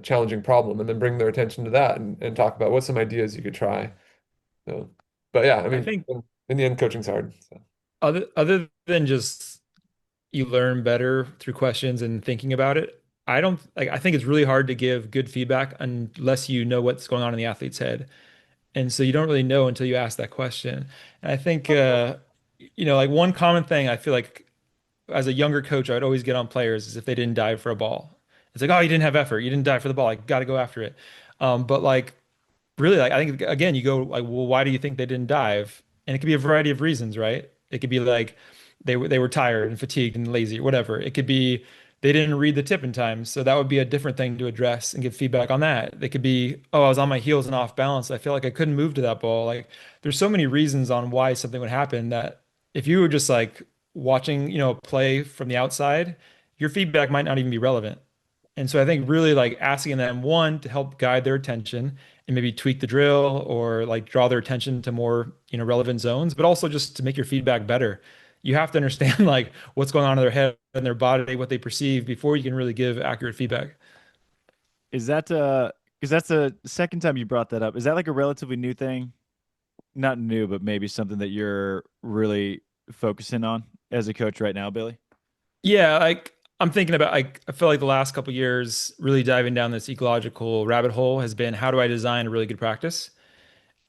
challenging problem and then bring their attention to that and talk about what some ideas you could try. So, but yeah, I I mean, think in the end, coaching's hard. So. other than just you learn better through questions and thinking about it. I don't like I think it's really hard to give good feedback unless you know what's going on in the athlete's head. And so you don't really know until you ask that question. And I think like one common thing I feel like as a younger coach I'd always get on players is if they didn't dive for a ball. It's like, oh, you didn't have effort. You didn't dive for the ball. Like, got to go after it. But like really, like I think again, you go like, well, why do you think they didn't dive? And it could be a variety of reasons, right? It could be like they were tired and fatigued and lazy or whatever. It could be they didn't read the tip in time, so that would be a different thing to address and give feedback on that. They could be, oh, I was on my heels and off balance. I feel like I couldn't move to that ball. Like there's so many reasons on why something would happen that if you were just like watching, play from the outside, your feedback might not even be relevant. And so I think really like asking them one to help guide their attention and maybe tweak the drill or like draw their attention to more, relevant zones, but also just to make your feedback better. You have to understand like what's going on in their head and their body, what they perceive before you can really give accurate feedback. Is that because that's the second time you brought that up. Is that like a relatively new thing? Not new, but maybe something that you're really focusing on as a coach right now, Billy? Yeah, like I'm thinking about I feel like the last couple years really diving down this ecological rabbit hole has been how do I design a really good practice?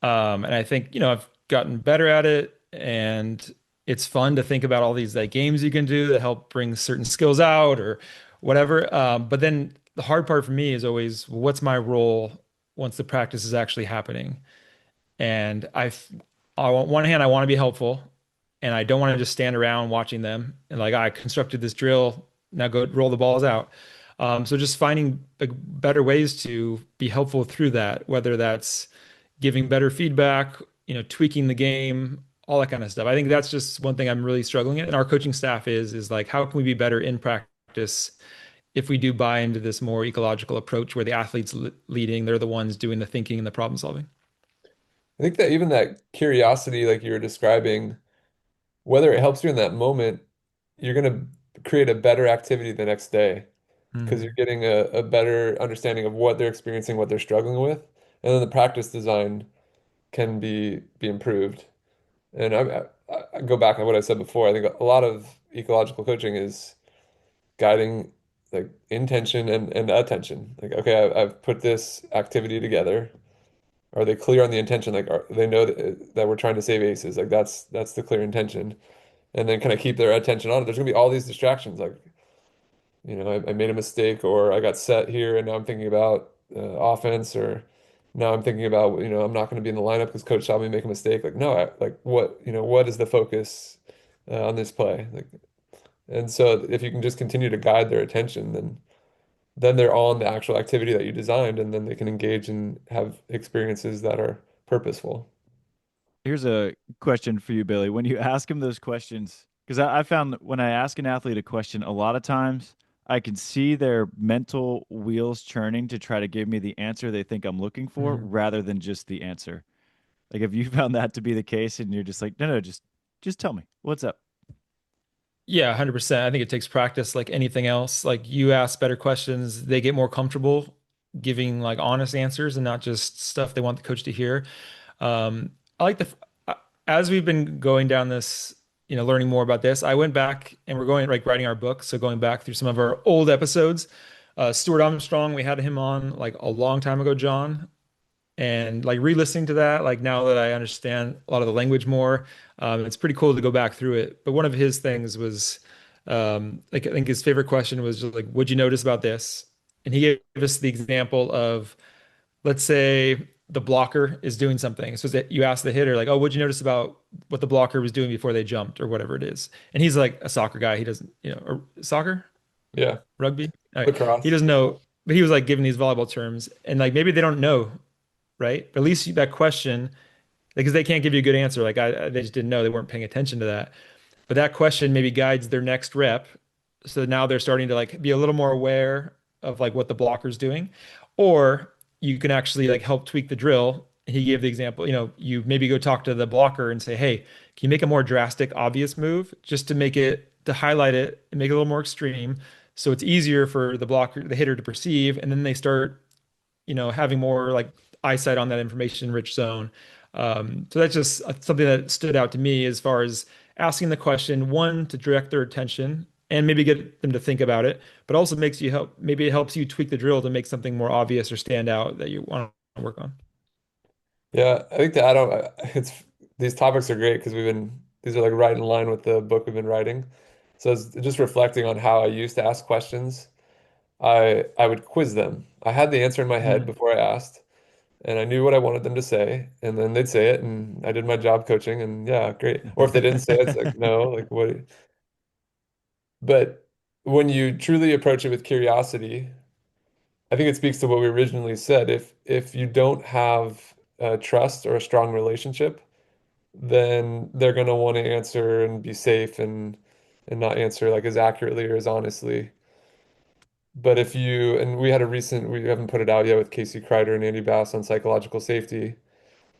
And I think, I've gotten better at it and it's fun to think about all these like games you can do that help bring certain skills out or whatever. But then the hard part for me is always, what's my role once the practice is actually happening? And on one hand, I want to be helpful, and I don't want to just stand around watching them. And like I constructed this drill, now go roll the balls out. So just finding like better ways to be helpful through that, whether that's giving better feedback, tweaking the game, all that kind of stuff. I think that's just one thing I'm really struggling at. And our coaching staff is like, how can we be better in practice if we do buy into this more ecological approach where the athletes leading, they're the ones doing the thinking and the problem solving. I think that even that curiosity, like you were describing, whether it helps you in that moment, you're going to create a better activity the next day because you're Hmm. getting a better understanding of what they're experiencing, what they're struggling with, and then the practice design can be improved. And I go back to what I said before. I think a lot of ecological coaching is guiding like intention and attention. Like, okay, I've put this activity together. Are they clear on the intention? Like, they know that we're trying to save aces? Like, that's the clear intention. And then kind of keep their attention on it. There's gonna be all these distractions. Like, I made a mistake, or I got set here, and now I'm thinking about offense, or now I'm thinking about, I'm not going to be in the lineup because coach saw me make a mistake. Like, no, like what is the focus on this play? Like, and so if you can just continue to guide their attention, then they're on the actual activity that you designed, and then they can engage and have experiences that are purposeful. Here's a question for you, Billy. When you ask them those questions, because I found that when I ask an athlete a question, a lot of times I can see their mental wheels churning to try to give me the answer they think I'm looking for Hmm. rather than just the answer. Like, have you found that to be the case and you're just like, no, no, just tell me what's up. Yeah, 100%. I think it takes practice like anything else. Like you ask better questions, they get more comfortable giving like honest answers and not just stuff they want the coach to hear. I like as we've been going down this, learning more about this, I went back and we're going like writing our book. So going back through some of our old episodes, Stuart Armstrong, we had him on like a long time ago, John. And like re-listening to that, like now that I understand a lot of the language more, it's pretty cool to go back through it. But one of his things was, like I think his favorite question was just like, "What'd you notice about this?" And he gave us the example of, let's say the blocker is doing something. So that you ask the hitter, like, "Oh, what'd you notice about what the blocker was doing before they jumped or whatever it is?" And he's like a soccer guy. He doesn't, or soccer, Yeah, rugby. All right. He lacrosse. doesn't know, but he was like giving these volleyball terms, and like maybe they don't know, right? But at least that question, because they can't give you a good answer. Like they just didn't know. They weren't paying attention to that. But that question maybe guides their next rep. So now they're starting to like be a little more aware of like what the blocker's doing. Or you can actually like help tweak the drill. He gave the example, you maybe go talk to the blocker and say, "Hey, can you make a more drastic, obvious move just to make it, to highlight it and make it a little more extreme so it's easier for the blocker, the hitter to perceive." And then they start, having more like eyesight on that information-rich zone. So that's just something that stood out to me as far as asking the question, one, to direct their attention and maybe get them to think about it, but also makes you help, maybe it helps you tweak the drill to make something more obvious or stand out that you want to work on. Yeah, I think to add on, it's these topics are great because these are like right in line with the book we've been writing. So it's just reflecting on how I used to ask questions. I would quiz them. I had the answer in my head Mm. before I asked, and I knew what I wanted them to say, and then they'd say it, and I did my job coaching, and yeah, great. Or if they didn't say it, it's like, no, like what? But when you truly approach it with curiosity, I think it speaks to what we originally said. If you don't have trust or a strong relationship, then they're going to want to answer and be safe and not answer like as accurately or as honestly. But if you, and we had a recent, we haven't put it out yet with Casey Kreider and Andy Bass on psychological safety.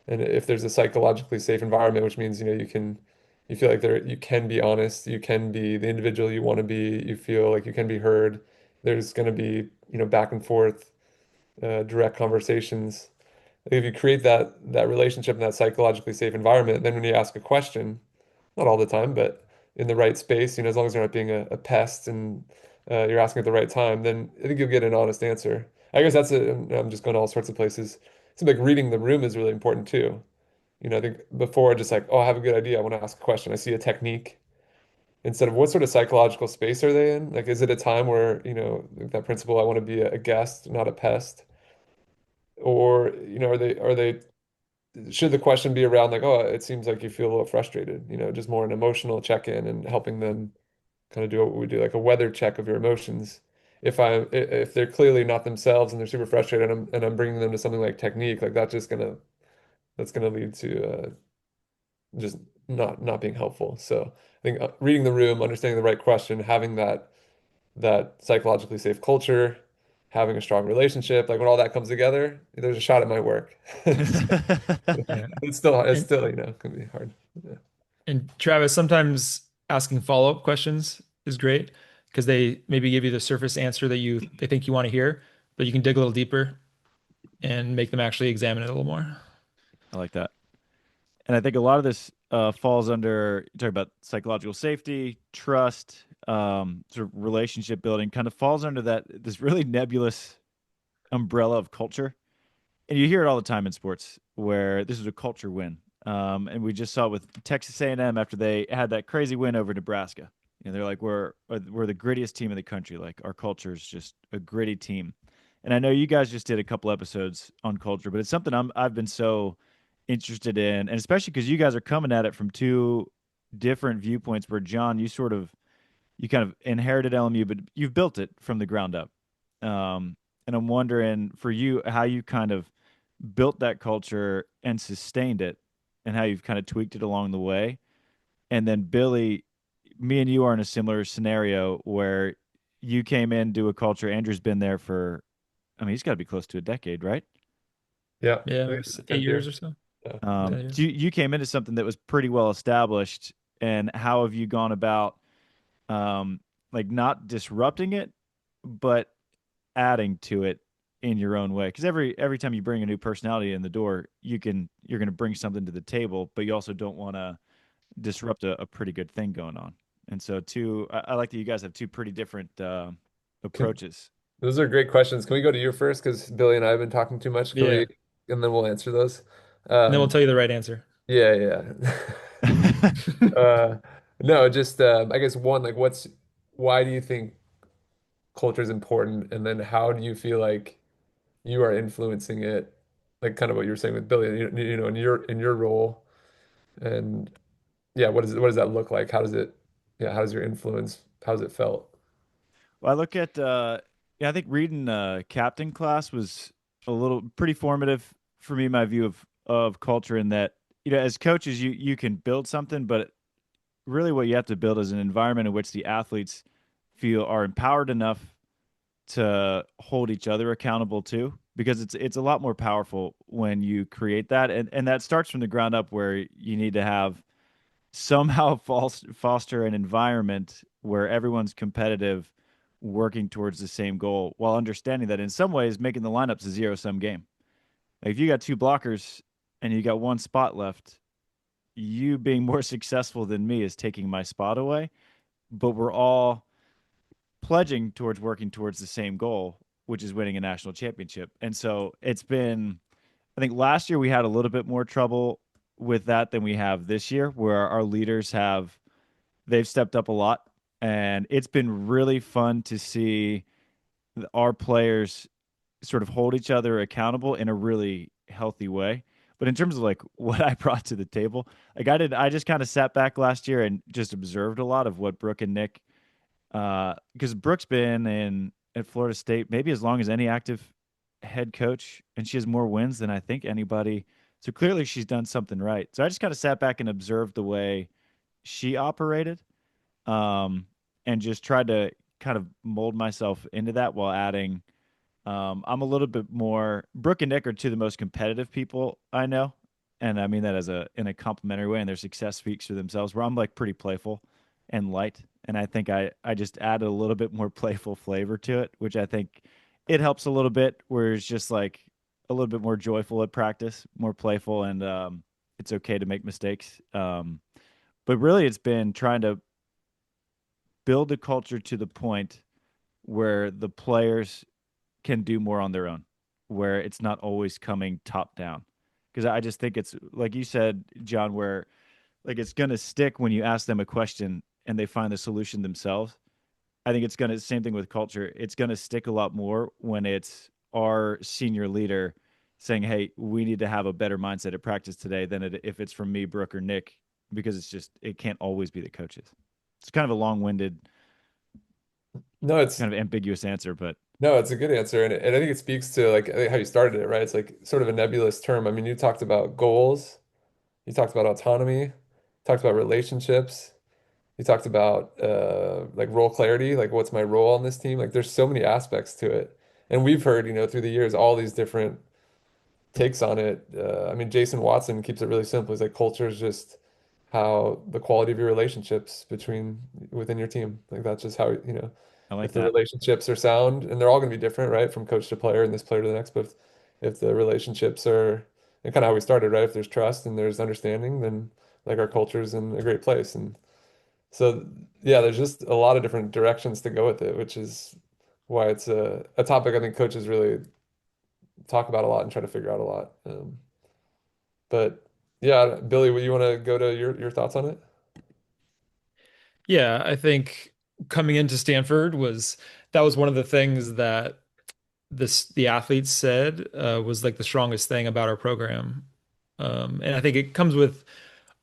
And if there's a psychologically safe environment, which means, you feel like you can be honest, you can be the individual you want to be, you feel like you can be heard. There's going to be, back and forth, direct conversations. If you create that relationship in that psychologically safe environment, then when you ask a question, not all the time, but in the right space, as long as you're not being a pest and you're asking at the right time, then I think you'll get an honest answer. I guess I'm just going all sorts of places. It's like reading the room is really important too. I think before just like, oh, I have a good idea. I want to ask a question. I see a technique instead of what sort of psychological space are they in? Like, is it a time where, that principle, I want to be a guest, not a pest? Or, are they should the question be around like, oh, it seems like you feel a little frustrated, just more an emotional check-in and helping them kind of do what we do, like a weather check of your emotions. If they're clearly not themselves and they're super frustrated, and I'm bringing them to something like technique, like that's gonna lead to just not being helpful. So I think reading the room, understanding the right question, having that psychologically safe culture, having a strong relationship, like when all that comes together, there's a shot it might work. So, Yeah. it's And still, can be hard. Yeah. and Travis, sometimes asking follow-up questions is great because they maybe give you the surface answer that they think you want to hear, but you can dig a little deeper and make them actually examine it a little more. I like that. And I think a lot of this falls under you talk about psychological safety, trust, sort of relationship building, kind of falls under that this really nebulous umbrella of culture. And you hear it all the time in sports where this is a culture win. And we just saw it with Texas A&M after they had that crazy win over Nebraska. They're like we're the grittiest team in the country. Like our culture is just a gritty team. And I know you guys just did a couple episodes on culture, but it's something I've been so interested in, and especially because you guys are coming at it from two different viewpoints. Where John, you kind of inherited LMU, but you've built it from the ground up. And I'm wondering for you how you kind of built that culture and sustained it, and how you've kind of tweaked it along the way. And then Billy, me and you are in a similar scenario where you came in to a culture. Andrew's been there for, I mean, he's got to be close to a decade, right? Yeah. Yeah, I think maybe it's the 8 years 10th or so. year. Yeah. 10 So years. you came into something that was pretty well established, and how have you gone about, um, like not disrupting it, but adding to it in your own way? Because every time you bring a new personality in the door, you're going to bring something to the table, but you also don't want to disrupt a pretty good thing going on. And so, I like that you guys have two pretty different Can, approaches. those are great questions. Can we go to you first? Because Billy and I have been talking too much. Can Yeah. we, and then we'll answer those. And then we'll Um, tell you the right answer. yeah, yeah. Uh, no, just I guess one, like why do you think culture is important? And then how do you feel like you are influencing it? Like kind of what you were saying with Billy, in your role. And yeah, what does that look like? How does your influence, how's it felt? Well, I look at yeah, I think reading Captain Class was a little pretty formative for me. My view of culture, in that as coaches, you can build something, but really what you have to build is an environment in which the athletes feel are empowered enough to hold each other accountable too, because it's a lot more powerful when you create that, and that starts from the ground up, where you need to have somehow foster an environment where everyone's competitive, working towards the same goal, while understanding that in some ways making the lineups a zero sum game. Like if you got two blockers and you got one spot left, you being more successful than me is taking my spot away, but we're all pledging towards working towards the same goal, which is winning a national championship. And so it's been, I think last year we had a little bit more trouble with that than we have this year, where our leaders they've stepped up a lot. And it's been really fun to see our players sort of hold each other accountable in a really healthy way. But in terms of like what I brought to the table, like I just kind of sat back last year and just observed a lot of what Brooke and Nick, because Brooke's been in at Florida State maybe as long as any active head coach, and she has more wins than I think anybody. So clearly she's done something right. So I just kind of sat back and observed the way she operated, um, and just tried to kind of mold myself into that while adding. I'm a little bit more. Brooke and Nick are two of the most competitive people I know, and I mean that as a in a complimentary way. And their success speaks for themselves. Where I'm like pretty playful and light, and I think I just added a little bit more playful flavor to it, which I think it helps a little bit. Where it's just like a little bit more joyful at practice, more playful, and it's okay to make mistakes. But really, it's been trying to build a culture to the point where the players can do more on their own, where it's not always coming top down. Because I just think it's like you said, John, where like it's gonna stick when you ask them a question and they find the solution themselves. I think it's gonna same thing with culture. It's gonna stick a lot more when it's our senior leader saying, "Hey, we need to have a better mindset at practice today than if it's from me, Brooke, or Nick, because it can't always be the coaches." It's kind of a long-winded, No, it's kind of ambiguous answer, but no, it's a good answer, and I think it speaks to like I think how you started it, right? It's like sort of a nebulous term. I mean, you talked about goals, you talked about autonomy, you talked about relationships, you talked about like role clarity, like what's my role on this team? Like there's so many aspects to it. And we've heard, through the years, all these different takes on it. I mean, Jason Watson keeps it really simple. He's like, culture is just how the quality of your relationships within your team. Like that's just how, I like if the that. relationships are sound, and they're all going to be different, right? From coach to player and this player to the next. But if the relationships are, and kind of how we started, right? If there's trust and there's understanding, then like our culture's in a great place. And so, yeah, there's just a lot of different directions to go with it, which is why it's a topic I think coaches really talk about a lot and try to figure out a lot. But yeah, Billy, you want to go to your thoughts on it? Yeah, I think coming into Stanford was that was one of the things that the athletes said was like the strongest thing about our program. And I think it comes with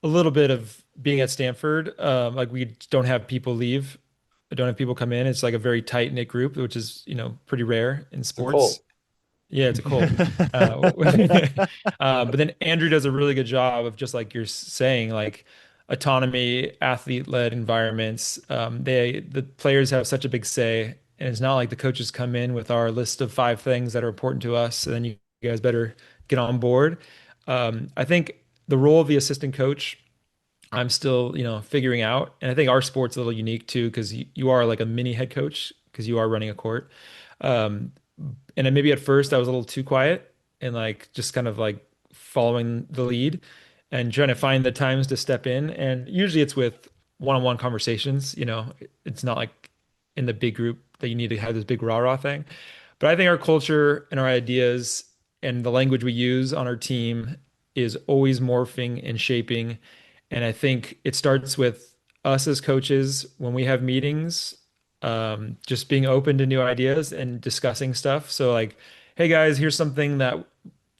a little bit of being at Stanford. Like we don't have people leave, we don't have people come in. It's like a very tight knit group, which is, pretty rare in It's a sports. cult. Yeah, it's a cult. Uh, but then Andrew does a really good job of just like you're saying, like autonomy, athlete-led environments. The players have such a big say, and it's not like the coaches come in with our list of 5 things that are important to us, and then you guys better get on board. I think the role of the assistant coach, I'm still, figuring out, and I think our sport's a little unique too because you are like a mini head coach because you are running a court. Um, and then maybe at first I was a little too quiet and like just kind of like following the lead and trying to find the times to step in. And usually it's with one-on-one conversations, it's not like in the big group that you need to have this big rah-rah thing. But I think our culture and our ideas and the language we use on our team is always morphing and shaping. And I think it starts with us as coaches when we have meetings, just being open to new ideas and discussing stuff. So like, hey guys, here's something that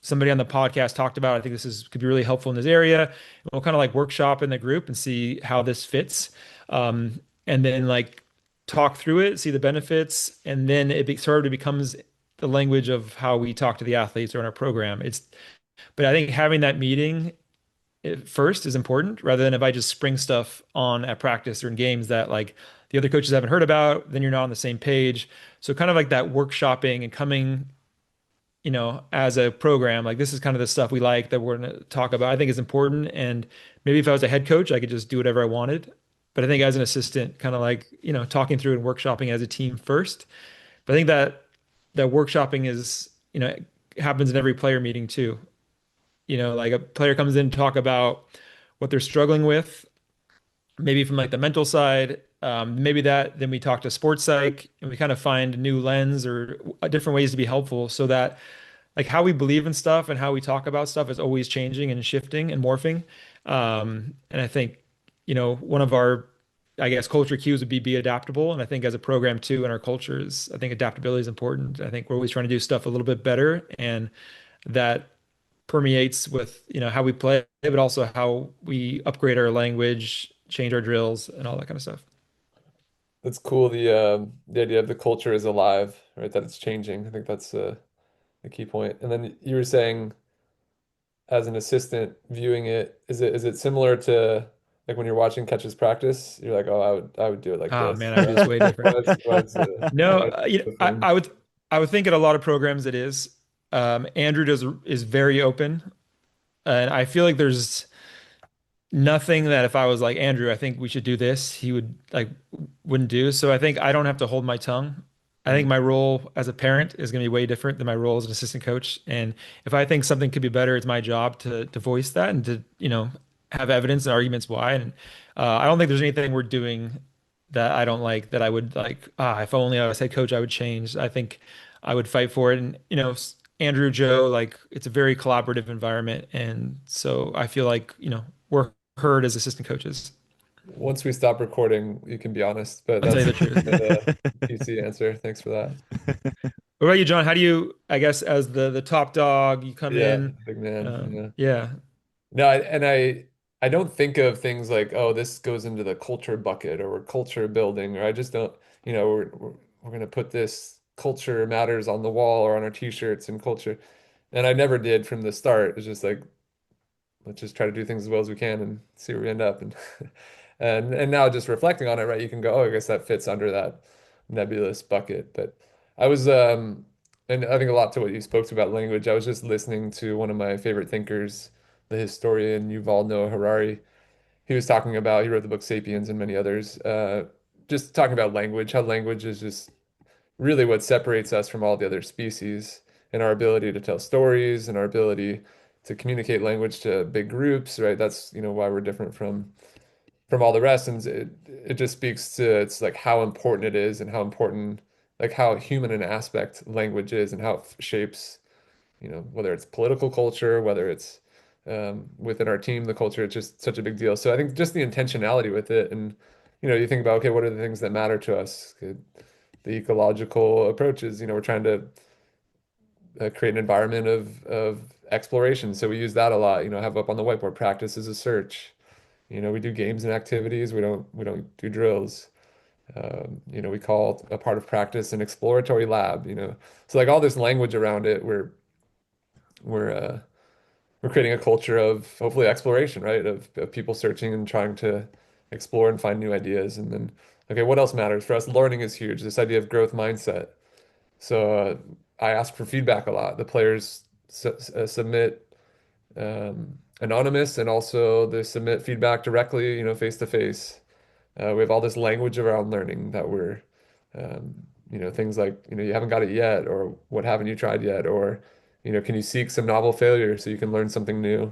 somebody on the podcast talked about. I think this is could be really helpful in this area. And we'll kind of like workshop in the group and see how this fits. And then like talk through it, see the benefits, and then sort of becomes the language of how we talk to the athletes or in our program. But I think having that meeting first is important rather than if I just spring stuff on at practice or in games that like the other coaches haven't heard about, then you're not on the same page. So kind of like that workshopping and coming, as a program, like this is kind of the stuff we like that we're going to talk about. I think is important. And maybe if I was a head coach, I could just do whatever I wanted. But I think as an assistant, kind of like, talking through and workshopping as a team first. But I think that workshopping is, happens in every player meeting too. Like a player comes in to talk about what they're struggling with, maybe from like the mental side. Maybe that then we talk to sports psych and we kind of find a new lens or different ways to be helpful so that like how we believe in stuff and how we talk about stuff is always changing and shifting and morphing. And I think, one of our, I guess, culture cues would be adaptable. And I think as a program too, in our cultures, I think adaptability is important. I think we're always trying to do stuff a little bit better, and that permeates with, how we play, but also how we upgrade our language, change our drills, and all that kind of stuff. That's cool. The idea of the culture is alive, right? That it's changing. I think that's a key point. And then you were saying, as an assistant viewing it, is it similar to like when you're watching catches practice? You're like, oh, I would do it like Ah, this. man, I would do this way different. No, What's the thing? I would think at a lot of programs it is. Andrew is very open, and I feel like there's nothing that if I was like Andrew, I think we should do this, he would like wouldn't do. So I think I don't have to hold my tongue. I think Mm. my role as a parent is going to be way different than my role as an assistant coach. And if I think something could be better, it's my job to voice that and to, have evidence and arguments why. And I don't think there's anything we're doing that I don't like that I would like, if only I was head coach, I would change. I think I would fight for it. And, Andrew, Joe, like it's a very collaborative environment. And so I feel like, we're heard as assistant coaches. once we stop recording, you can be honest, but I'll tell you that's the truth. the easy answer. Thanks for that. What about you, John? How do you, I guess, as the top dog, you come Yeah, in? big man. Yeah. Yeah. No, I don't think of things like, oh, this goes into the culture bucket or we're culture building, or I just don't, we're gonna put this culture matters on the wall or on our t-shirts and culture. And I never did from the start. It's just like, let's just try to do things as well as we can and see where we end up. And and now just reflecting on it, right, you can go, oh, I guess that fits under that nebulous bucket. But I was and I think a lot to what you spoke to about language. I was just listening to one of my favorite thinkers, the historian Yuval Noah Harari. He was talking about, he wrote the book Sapiens and many others, just talking about language, how language is just really what separates us from all the other species and our ability to tell stories and our ability to communicate language to big groups, right? That's, why we're different from all the rest. And it just speaks to it's like how important it is and how important, like how human an aspect language is and how it shapes, whether it's political culture, whether it's within our team, the culture, it's just such a big deal. So I think just the intentionality with it and you think about, okay, what are the things that matter to us? The ecological approaches, we're trying to create an environment of exploration. So we use that a lot, have up on the whiteboard practice as a search. We do games and activities. We don't do drills. We call a part of practice an exploratory lab, So like all this language around it, we're uh we're creating a culture of hopefully exploration, right? Of people searching and trying to explore and find new ideas. And then, okay, what else matters? For us, learning is huge. This idea of growth mindset. So I ask for feedback a lot. The players submit anonymous, and also they submit feedback directly, face to face. We have all this language around learning that um, things like, you haven't got it yet, or what haven't you tried yet, or, can you seek some novel failure so you can learn something new?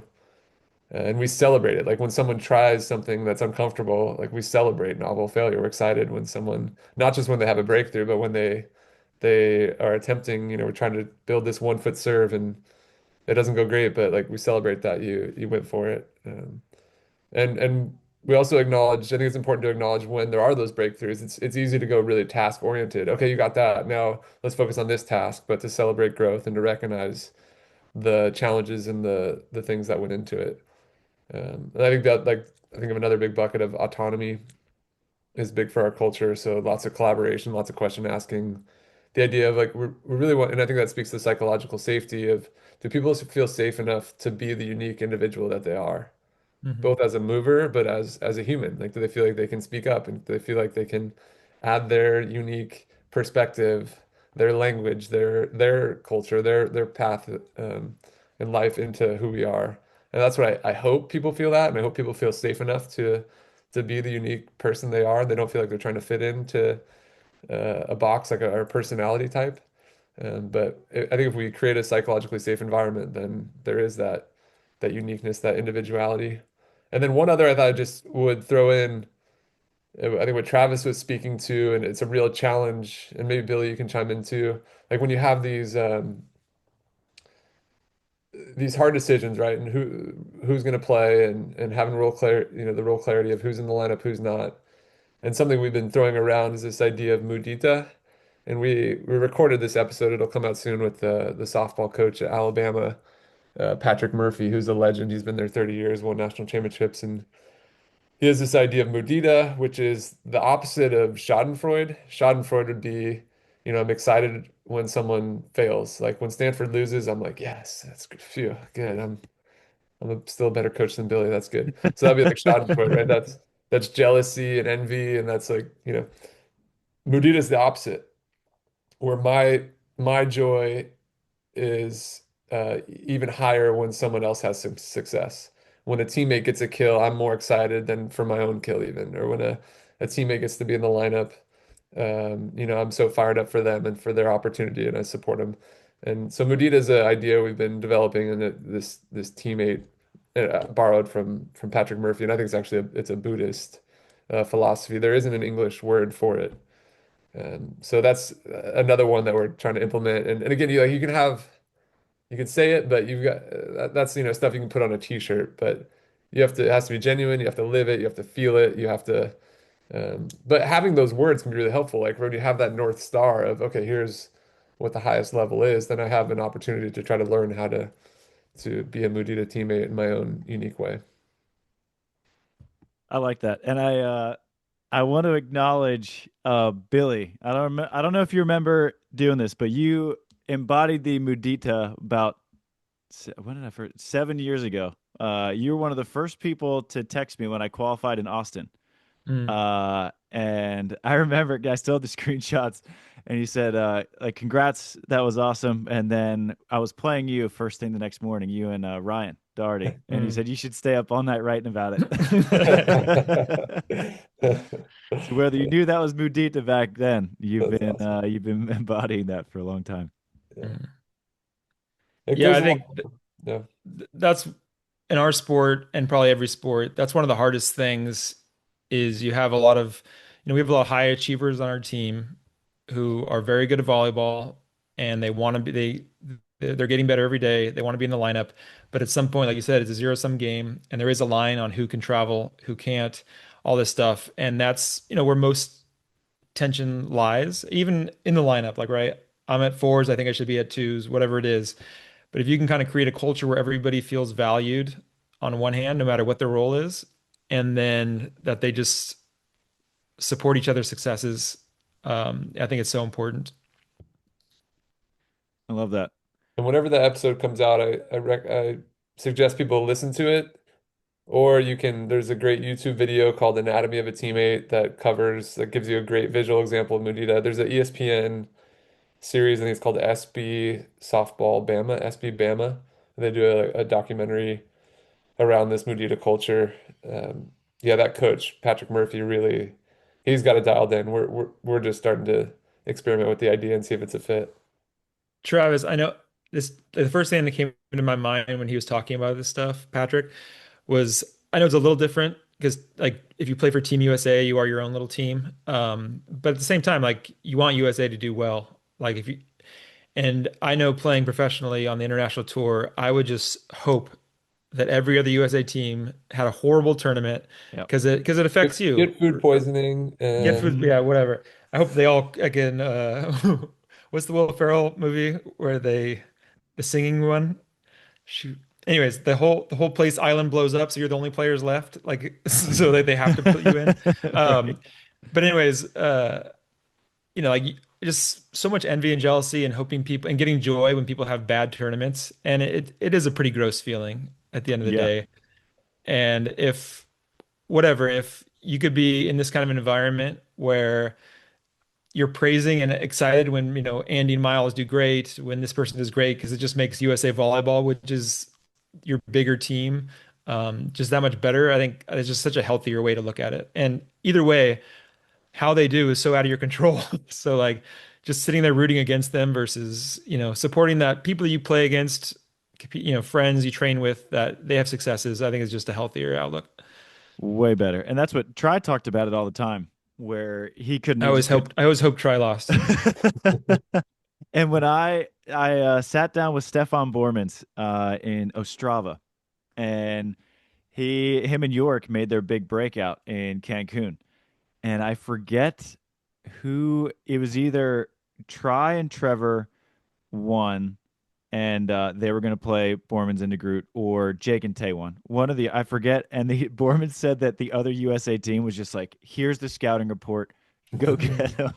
And we celebrate it. Like when someone tries something that's uncomfortable, like we celebrate novel failure. We're excited when someone, not just when they have a breakthrough, but when they are attempting, we're trying to build this 1 foot serve and it doesn't go great, but like we celebrate that you went for it. And we also acknowledge, I think it's important to acknowledge when there are those breakthroughs. It's easy to go really task oriented. Okay, you got that. Now let's focus on this task, but to celebrate growth and to recognize the challenges and the things that went into it. And I think that like I think of another big bucket of autonomy is big for our culture. So lots of collaboration, lots of question asking. The idea of like we really want, and I think that speaks to psychological safety of do people feel safe enough to be the unique individual that they are, Hmm. both as a mover, but as a human? Like, do they feel like they can speak up and do they feel like they can add their unique perspective, their language, their culture, their path in life into who we are? And that's what I hope people feel that, and I hope people feel safe enough to be the unique person they are. They don't feel like they're trying to fit into a box like our personality type. But I think if we create a psychologically safe environment, then there is that uniqueness, that individuality. And then one other I thought I just would throw in, I think what Travis was speaking to, and it's a real challenge, and maybe Billy, you can chime in too. Like when you have these hard decisions, right? And who's going to play, and having role clear, the role clarity of who's in the lineup, who's not. And something we've been throwing around is this idea of Mudita. And we recorded this episode. It'll come out soon with the softball coach at Alabama, Patrick Murphy, who's a legend. He's been there 30 years, won national championships, and he has this idea of Mudita, which is the opposite of Schadenfreude. Schadenfreude would be, I'm excited when someone fails. Like when Stanford loses, I'm like, yes, that's good. Phew, good. Still a better coach than Billy. That's good. So that'd be like Schadenfreude, right? That's jealousy and envy, and that's like, Mudita is the opposite, where my joy is even higher when someone else has some success. When a teammate gets a kill, I'm more excited than for my own kill even. Or when a teammate gets to be in the lineup, I'm so fired up for them and for their opportunity, and I support them. And so Mudita is an idea we've been developing, and this teammate borrowed from Patrick Murphy, and I think it's actually it's a Buddhist philosophy. There isn't an English word for it. So that's another one that we're trying to implement. And again, you can say it, but you've got that's stuff you can put on a t-shirt, but you have to, it has to be genuine, you have to live it, you have to feel it, you have to, but having those words can be really helpful. Like when you have that North Star of, okay, here's what the highest level is, then I have an opportunity to try to learn how to be a Mudita teammate in my own unique way. I like that. And I want to acknowledge Billy. I don't know if you remember doing this, but you embodied the mudita about when did I first 7 years ago. You were one of the first people to text me when I qualified in Austin. Mm. And I remember I still have the screenshots, and he said, like, congrats, that was awesome. And then I was playing you first thing the next morning, you and Ryan Doherty, and he Mm. said you should stay up all night writing about it. So whether you knew that was Mudita back then, That's awesome. you've been embodying that for a long time. Yeah. Mm. It Yeah, goes I along. think Yeah. that's in our sport and probably every sport. That's one of the hardest things is you have a lot of, we have a lot of high achievers on our team who are very good at volleyball and they want to be they're getting better every day. They want to be in the lineup, but at some point, like you said, it's a zero-sum game and there is a line on who can travel, who can't, all this stuff. And that's, where most tension lies, even in the lineup. Like, right, I'm at fours, I think I should be at twos, whatever it is. But if you can kind of create a culture where everybody feels valued on one hand, no matter what their role is, and then that they just support each other's successes, I think it's so important. I love that. And whenever that episode comes out, I suggest people listen to it. Or you can, there's a great YouTube video called Anatomy of a Teammate that gives you a great visual example of Mudita. There's an ESPN series, I think it's called SB Softball Bama, SB Bama. They do a documentary around this Mudita culture. Yeah, that coach, Patrick Murphy, really, he's got it dialed in. We're just starting to experiment with the idea and see if it's a fit. Travis, I know the first thing that came into my mind when he was talking about this stuff, Patrick, was I know it's a little different because like if you play for Team USA, you are your own little team. But at the same time, like you want USA to do well. Like if you and I know playing professionally on the international tour, I would just hope that every other USA team had a horrible tournament Yep. because it affects you. Get food poisoning Get and food, yeah, whatever. I hope they all again. What's the Will Ferrell movie where the singing one? Shoot. Anyways, the whole place island blows up, so you're the only players left. Like so that they have to put you in. Right. Um, but anyways, like just so much envy and jealousy and hoping people and getting joy when people have bad tournaments, and it is a pretty gross feeling at the end of the Yeah. day. And if you could be in this kind of an environment where you're praising and excited when, Andy and Miles do great, when this person does great, because it just makes USA Volleyball, which is your bigger team, just that much better. I think it's just such a healthier way to look at it. And either way, how they do is so out of your control. So like just sitting there rooting against them versus, supporting that people that you play against, friends you train with that they have successes, I think is just a healthier outlook. Way better. And that's what Try talked about it all the time, where he just I always hope Try lost. And when I sat down with Stefan Bormans in Ostrava, and him and York made their big breakout in Cancun, and I forget who it was, either Try and Trevor won, and they were going to play Bormans and DeGroot, or Jake and Tay won. One of the I forget. And the Bormans said that the other USA team was just like, "Here's the scouting report, go get them."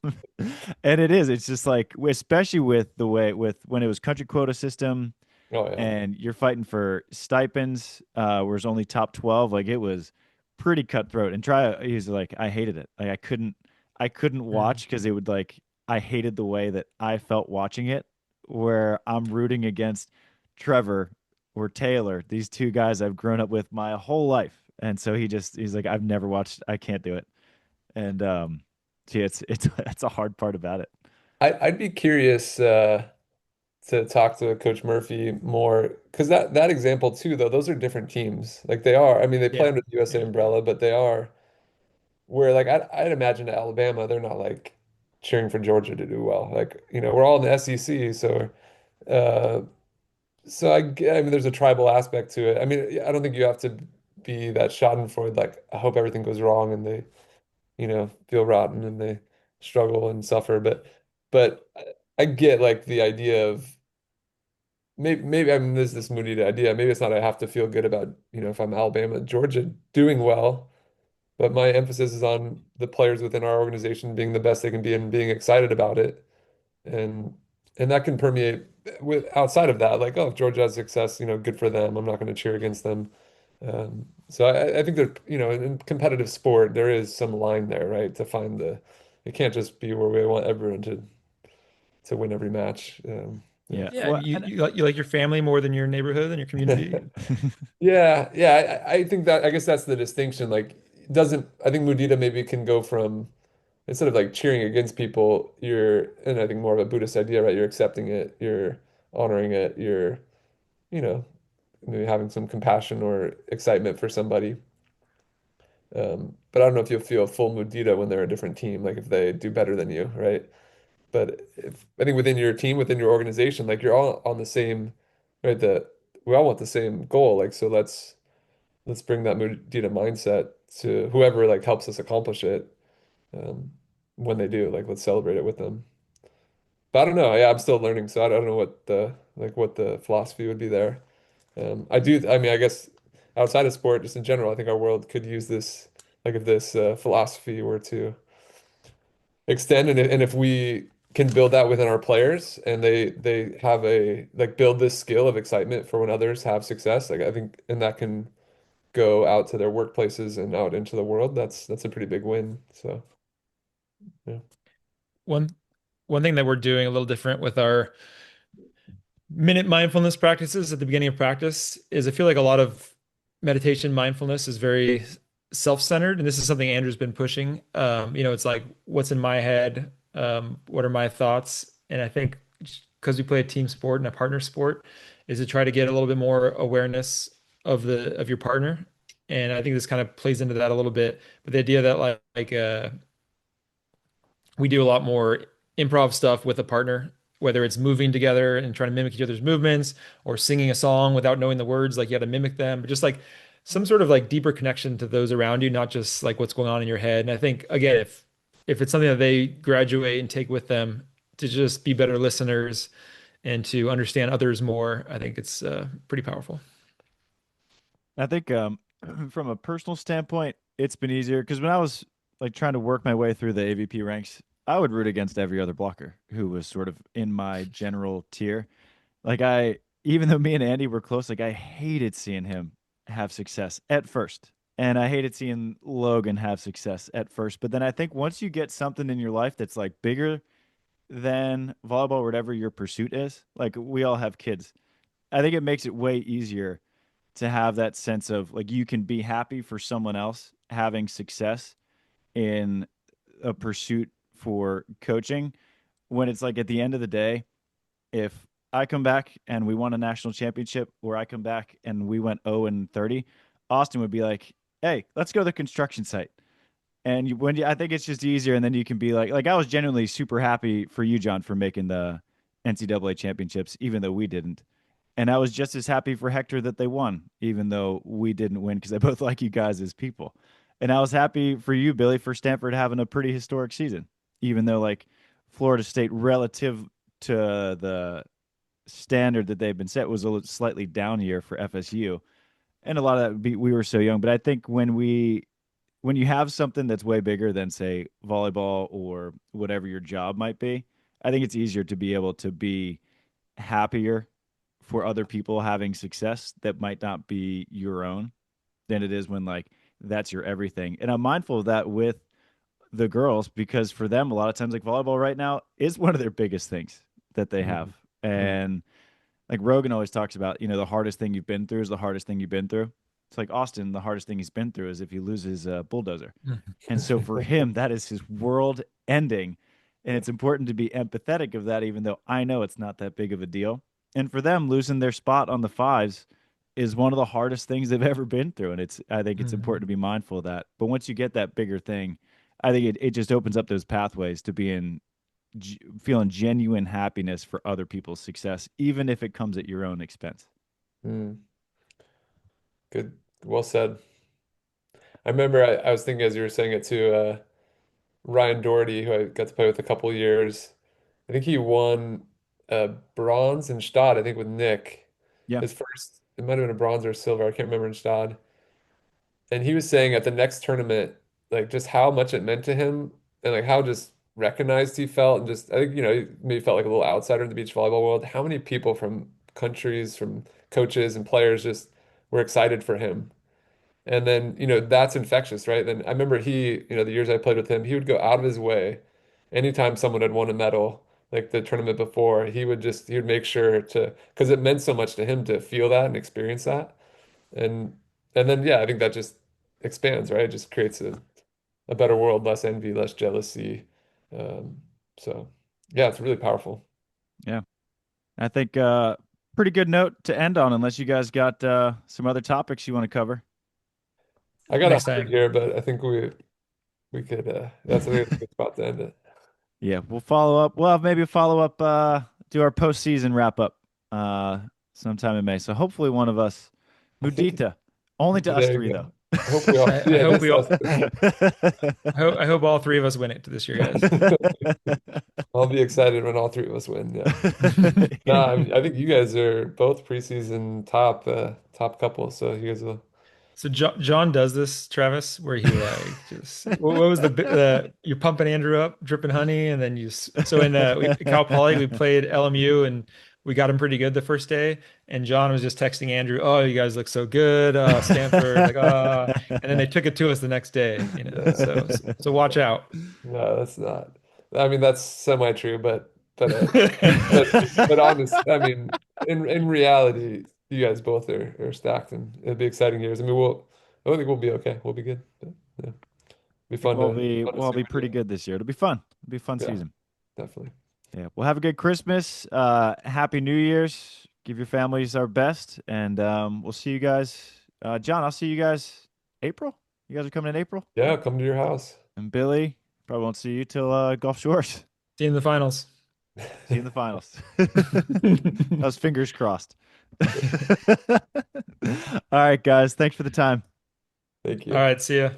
And it is. It's just like, especially with the way with when it was country quota system, oh yeah. and you're fighting for stipends, where it's only top 12. Like it was pretty cutthroat. And he's like, I hated it. Like I couldn't Mm. watch because it would like I hated the way that I felt watching it, where I'm rooting against Trevor or Taylor, these two guys I've grown up with my whole life. And so he's like, I've never watched, I can't do it. And see, it's that's a hard part about it. I'd be curious to talk to Coach Murphy more because that example too, though, those are different teams. Like they are. I mean, they play Yeah. under the USA Yeah. umbrella, but they are where like I'd imagine at Alabama, they're not like cheering for Georgia to do well. Like, we're all in the SEC, so uh I mean there's a tribal aspect to it. I mean, I don't think you have to be that Schadenfreude, like I hope everything goes wrong and they, feel rotten and they struggle and suffer. But I get like the idea of maybe I mean there's this Mudita idea. Maybe it's not I have to feel good about, if I'm Alabama, Georgia doing well, but my emphasis is on the players within our organization being the best they can be and being excited about it. And and that can permeate with outside of that, like, oh, if Georgia has success, good for them. I'm not going to cheer against them. So I think that, in competitive sport, there is some line there, right? To find it can't just be where we want everyone to win every match. Yeah. Yeah. Yeah, Well, you like your family more than your neighborhood and your community. Yeah. I think that I guess that's the distinction. Like, doesn't I think Mudita maybe can go from instead of like cheering against people, and I think more of a Buddhist idea, right? You're accepting it, you're honoring it, you're, you know, maybe having some compassion or excitement for somebody. But I don't know if you'll feel full mudita when they're a different team, like if they do better than you, right? But if I think within your team, within your organization, like you're all on the same, right? We all want the same goal. Like, so let's bring that mudita mindset to whoever like helps us accomplish it. Um, when they do, like let's celebrate it with them. But I don't know. Yeah, I'm still learning, so I don't know what the philosophy would be there. I mean, I guess outside of sport, just in general, I think our world could use this, like if this philosophy were to extend, and if we can build that within our players, and they have a like build this skill of excitement for when others have success, like I think, and that can go out to their workplaces and out into the world. That's a pretty big win. So yeah. One one thing that we're doing a little different with our minute mindfulness practices at the beginning of practice is I feel like a lot of meditation mindfulness is very self-centered, and this is something Andrew's been pushing. It's like what's in my head, what are my thoughts, and I think because we play a team sport and a partner sport, is to try to get a little bit more awareness of your partner, and I think this kind of plays into that a little bit. But the idea that we do a lot more improv stuff with a partner, whether it's moving together and trying to mimic each other's movements or singing a song without knowing the words, like you had to mimic them, but just like some sort of like deeper connection to those around you, not just like what's going on in your head. And I think again, if it's something that they graduate and take with them to just be better listeners and to understand others more, I think it's pretty powerful. I think from a personal standpoint, it's been easier because when I was like trying to work my way through the AVP ranks, I would root against every other blocker who was sort of in my general tier. Like even though me and Andy were close, like I hated seeing him have success at first. And I hated seeing Logan have success at first. But then I think once you get something in your life that's like bigger than volleyball, whatever your pursuit is, like we all have kids, I think it makes it way easier to have that sense of like you can be happy for someone else having success in a pursuit for coaching when it's like at the end of the day, if I come back and we won a national championship, or I come back and we went 0 and 30, Austin would be like, "Hey, let's go to the construction site." And I think it's just easier, and then you can be like I was genuinely super happy for you, John, for making the NCAA championships, even though we didn't. And I was just as happy for Hector that they won, even though we didn't win, because I both like you guys as people. And I was happy for you, Billy, for Stanford having a pretty historic season, even though like Florida State, relative to the standard that they've been set, was a slightly down year for FSU. And a lot of that we were so young. But I think when you have something that's way bigger than say volleyball or whatever your job might be, I think it's easier to be able to be happier for other people having success that might not be your own than it is when like that's your everything. And I'm mindful of that with the girls because for them a lot of times like volleyball right now is one of their biggest things that they have. Mhm. Mhm. And like Rogan always talks about, the hardest thing you've been through is the hardest thing you've been through. It's like Austin, the hardest thing he's been through is if he loses a bulldozer. And so for him, that is his world ending. And it's important to be empathetic of that, even though I know it's not that big of a deal. And for them, losing their spot on the fives is one of the hardest things they've ever been through. And I think it's important to Mhm. be mindful of that. But once you get that bigger thing, I think it just opens up those pathways to being feeling genuine happiness for other people's success, even if it comes at your own expense. Mm. Good. Well said. I remember I was thinking as you were saying it too, Ryan Doherty, who I got to play with a couple years. I think he won bronze in Stade, I think with Nick. Yeah. His first, it might have been a bronze or a silver, I can't remember in Stade. And he was saying at the next tournament, like just how much it meant to him and like how just recognized he felt and just I think, he maybe felt like a little outsider in the beach volleyball world. How many people from countries, from coaches and players just were excited for him. And then, that's infectious, right? Then I remember the years I played with him, he would go out of his way anytime someone had won a medal, like the tournament before, he would make sure to, because it meant so much to him to feel that and experience that. And and then yeah, I think that just expands, right? It just creates a better world, less envy, less jealousy. Um, so yeah, it's really powerful. Yeah. I think pretty good note to end on, unless you guys got some other topics you want to cover. I got Next 100 time. here, but I think we could I think it's a good spot to end it. Yeah, we'll follow up. We'll have maybe a follow up, do our postseason wrap up sometime in May. So hopefully one of us, I think Mudita, only to us there you three go. though. I hope we all I yeah, hope just we us. all, I hope all three of us win it this year, guys. I'll be excited when all three of us win. Yeah. No, I think you guys are both preseason top couple, so you guys will. So John does this, Travis, where he like just what was you're pumping Andrew up, dripping honey, and then so in Cal Poly we played LMU and we got him pretty good the first day, and John was just texting Andrew, "Oh, you guys look so good, Stanford," like and then they took it to us the next day, so watch out. No, that's not. I mean, that's semi-true, but honest. I mean, in reality, you guys both are stacked, and it'll be exciting years. I mean, I think we'll be okay. We'll be good. But, yeah, be think fun to fun to we'll all see be what you pretty do. good this year. It'll be fun. It'll be a fun Yeah, season. definitely. Yeah. Well, have a good Christmas. Happy New Year's. Give your families our best, and we'll see you guys. John, I'll see you guys April. You guys are coming in April, Yeah, come to your house. and Billy probably won't see you till Gulf Shores. See you in the finals. See you in the finals. Those fingers crossed. All right, guys. Thanks for the time. Thank All you. right, see ya.